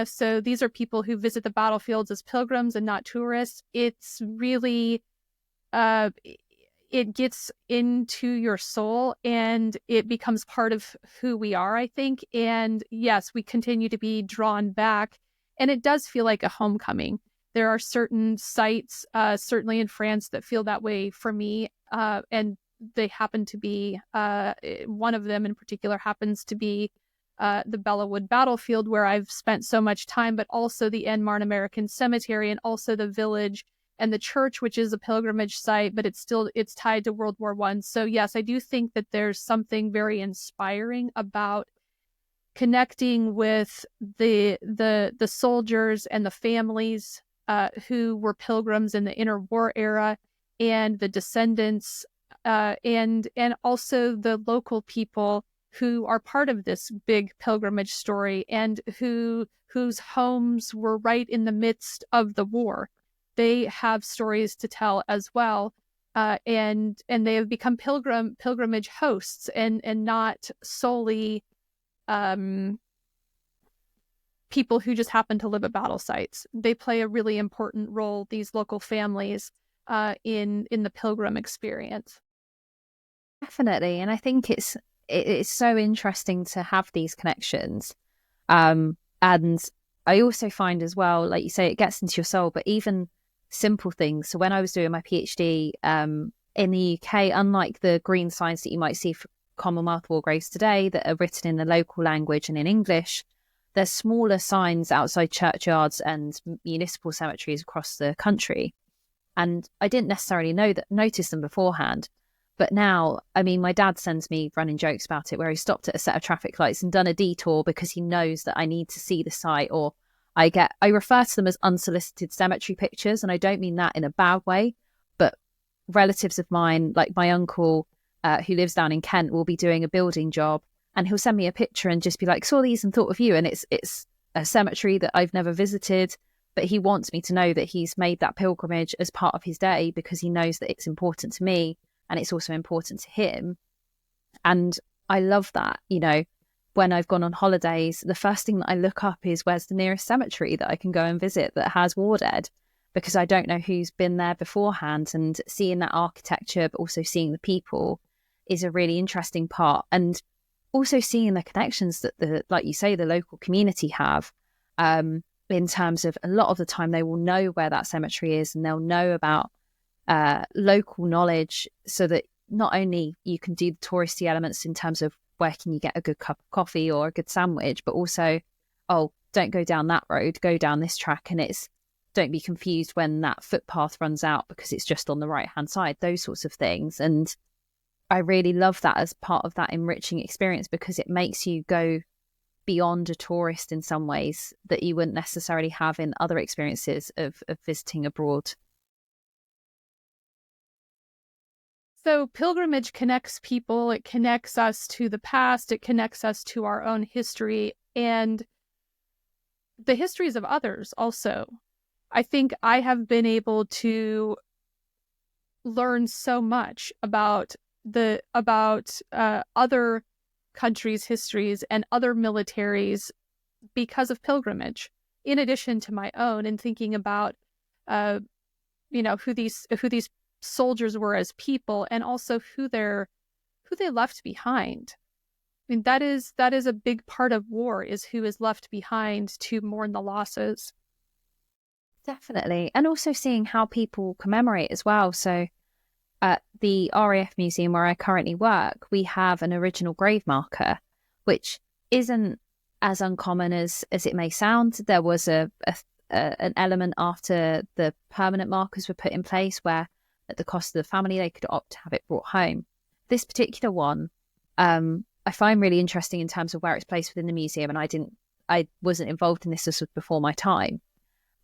so these are people who visit the battlefields as pilgrims and not tourists. It's really, it gets into your soul and it becomes part of who we are, I think. And yes, we continue to be drawn back, and it does feel like a homecoming. There are certain sites, certainly in France, that feel that way for me. And they happen to be, one of them in particular happens to be the Bellawood battlefield, where I've spent so much time, but also the Marne American Cemetery, and also the village and the church, which is a pilgrimage site, but it's tied to World War I. So yes, I do think that there's something very inspiring about connecting with the soldiers and the families who were pilgrims in the interwar era, and the descendants, and also the local people who are part of this big pilgrimage story, and whose homes were right in the midst of the war. They have stories to tell as well, and they have become pilgrimage hosts, and not solely people who just happen to live at battle sites. They play a really important role, these local families, in the pilgrim experience. Definitely. And I think it's so interesting to have these connections. And I also find as well, like you say, it gets into your soul, but even simple things. So when I was doing my PhD in the UK, unlike the green signs that you might see Commonwealth war graves today that are written in the local language and in English. There's smaller signs outside churchyards and municipal cemeteries across the country. And I didn't necessarily notice them beforehand. But now, I mean, my dad sends me running jokes about it where he stopped at a set of traffic lights and done a detour because he knows that I need to see the site, or I refer to them as unsolicited cemetery pictures. And I don't mean that in a bad way, but relatives of mine, like my uncle, who lives down in Kent, will be doing a building job and he'll send me a picture and just be like, saw these and thought of you. And it's a cemetery that I've never visited, but he wants me to know that he's made that pilgrimage as part of his day because he knows that it's important to me and it's also important to him. And I love that, you know, when I've gone on holidays, the first thing that I look up is where's the nearest cemetery that I can go and visit that has war dead, because I don't know who's been there beforehand. And seeing that architecture, but also seeing the people is a really interesting part. And also seeing the connections that like you say, the local community have, in terms of a lot of the time they will know where that cemetery is and they'll know about local knowledge, so that not only you can do the touristy elements in terms of where can you get a good cup of coffee or a good sandwich, but also, oh, don't go down that road, go down this track, and don't be confused when that footpath runs out because it's just on the right hand side, those sorts of things. And I really love that as part of that enriching experience, because it makes you go beyond a tourist in some ways that you wouldn't necessarily have in other experiences of visiting abroad. So pilgrimage connects people, it connects us to the past, it connects us to our own history and the histories of others also. I think I have been able to learn so much about other countries' histories and other militaries because of pilgrimage, in addition to my own, and thinking about who these soldiers were as people, and also who they left behind. I mean, that is a big part of war, is who is left behind to mourn the losses. Definitely. And also seeing how people commemorate as well. So at the RAF Museum where I currently work, we have an original grave marker, which isn't as uncommon as it may sound. There was an element after the permanent markers were put in place where, at the cost of the family, they could opt to have it brought home. This particular one, I find really interesting in terms of where it's placed within the museum, and I wasn't involved in this. This was before my time,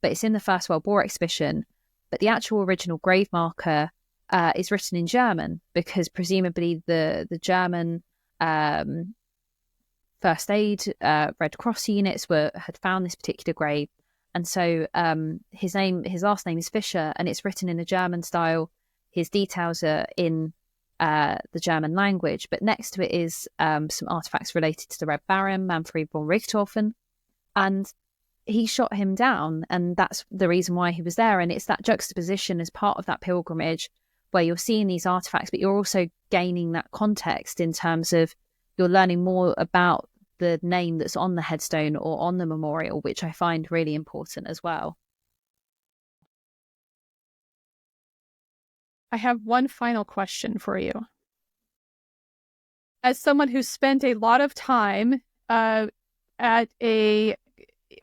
but it's in the First World War exhibition. But the actual original grave marker is written in German, because presumably the German first aid Red Cross units had found this particular grave. And so his last name is Fischer, and it's written in a German style. His details are in the German language, but next to it is some artifacts related to the Red Baron, Manfred von Richthofen. And he shot him down, and that's the reason why he was there. And it's that juxtaposition as part of that pilgrimage where you're seeing these artifacts, but you're also gaining that context in terms of you're learning more about the name that's on the headstone or on the memorial, which I find really important as well. I have one final question for you. As someone who's spent a lot of time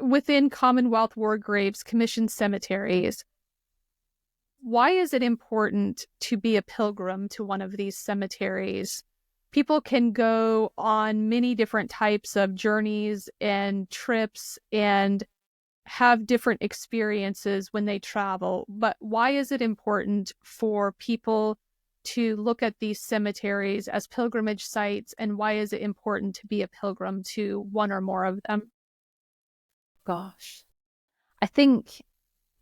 within Commonwealth war graves, commissioned cemeteries, why is it important to be a pilgrim to one of these cemeteries? People can go on many different types of journeys and trips and have different experiences when they travel. But why is it important for people to look at these cemeteries as pilgrimage sites? And why is it important to be a pilgrim to one or more of them? Gosh, I think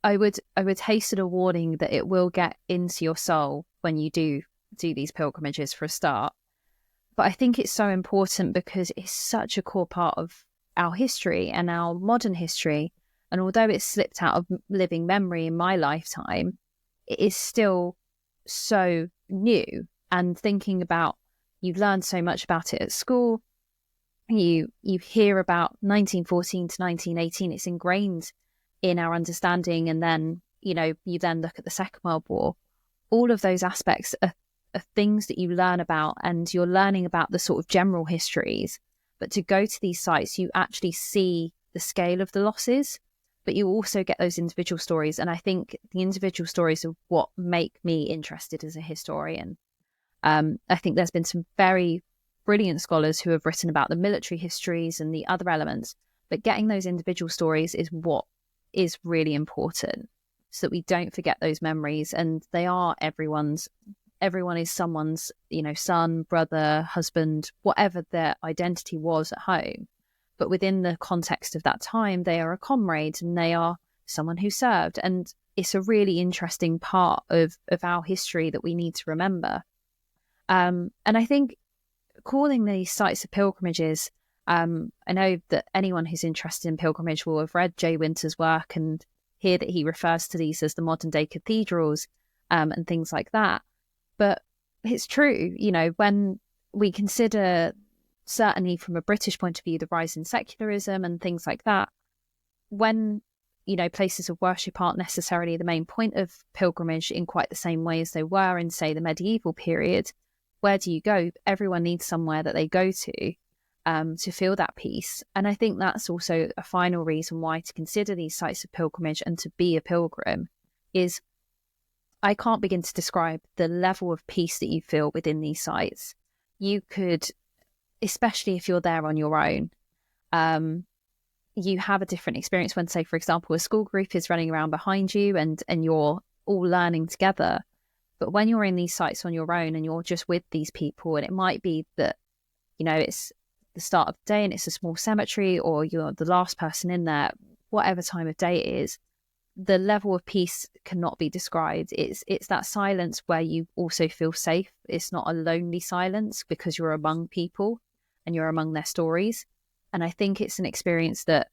I would hasten a warning that it will get into your soul when you do these pilgrimages for a start. But I think it's so important because it's such a core part of our history and our modern history. And although it's slipped out of living memory in my lifetime, it is still so new. And thinking about, you've learned so much about it at school. You hear about 1914 to 1918. It's ingrained in our understanding. And then, you then look at the Second World War. All of those aspects are of things that you learn about, and you're learning about the sort of general histories. But to go to these sites, you actually see the scale of the losses, but you also get those individual stories. And I think the individual stories are what make me interested as a historian. I think there's been some very brilliant scholars who have written about the military histories and the other elements, but getting those individual stories is what is really important, so that we don't forget those memories. And they are everyone is someone's, son, brother, husband, whatever their identity was at home. But within the context of that time, they are a comrade and they are someone who served. And it's a really interesting part of our history that we need to remember. And I think calling these sites of pilgrimages, I know that anyone who's interested in pilgrimage will have read Jay Winter's work and hear that he refers to these as the modern day cathedrals, and things like that. But it's true, when we consider, certainly from a British point of view, the rise in secularism and things like that, when, places of worship aren't necessarily the main point of pilgrimage in quite the same way as they were in, say, the medieval period, where do you go? Everyone needs somewhere that they go to feel that peace. And I think that's also a final reason why to consider these sites of pilgrimage and to be a pilgrim is, I can't begin to describe the level of peace that you feel within these sites. You could, especially if you're there on your own, you have a different experience when, say, for example, a school group is running around behind you and you're all learning together. But when you're in these sites on your own and you're just with these people, and it might be that, it's the start of the day and it's a small cemetery, or you're the last person in there, whatever time of day it is, the level of peace cannot be described. It's that silence where you also feel safe. It's not a lonely silence because you're among people and you're among their stories. And I think it's an experience that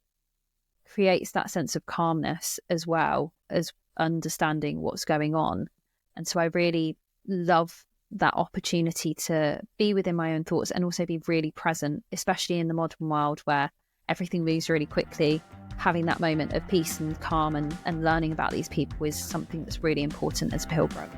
creates that sense of calmness as well as understanding what's going on. And so I really love that opportunity to be within my own thoughts and also be really present, especially in the modern world where everything moves really quickly. Having that moment of peace and calm and learning about these people is something that's really important as a pilgrim.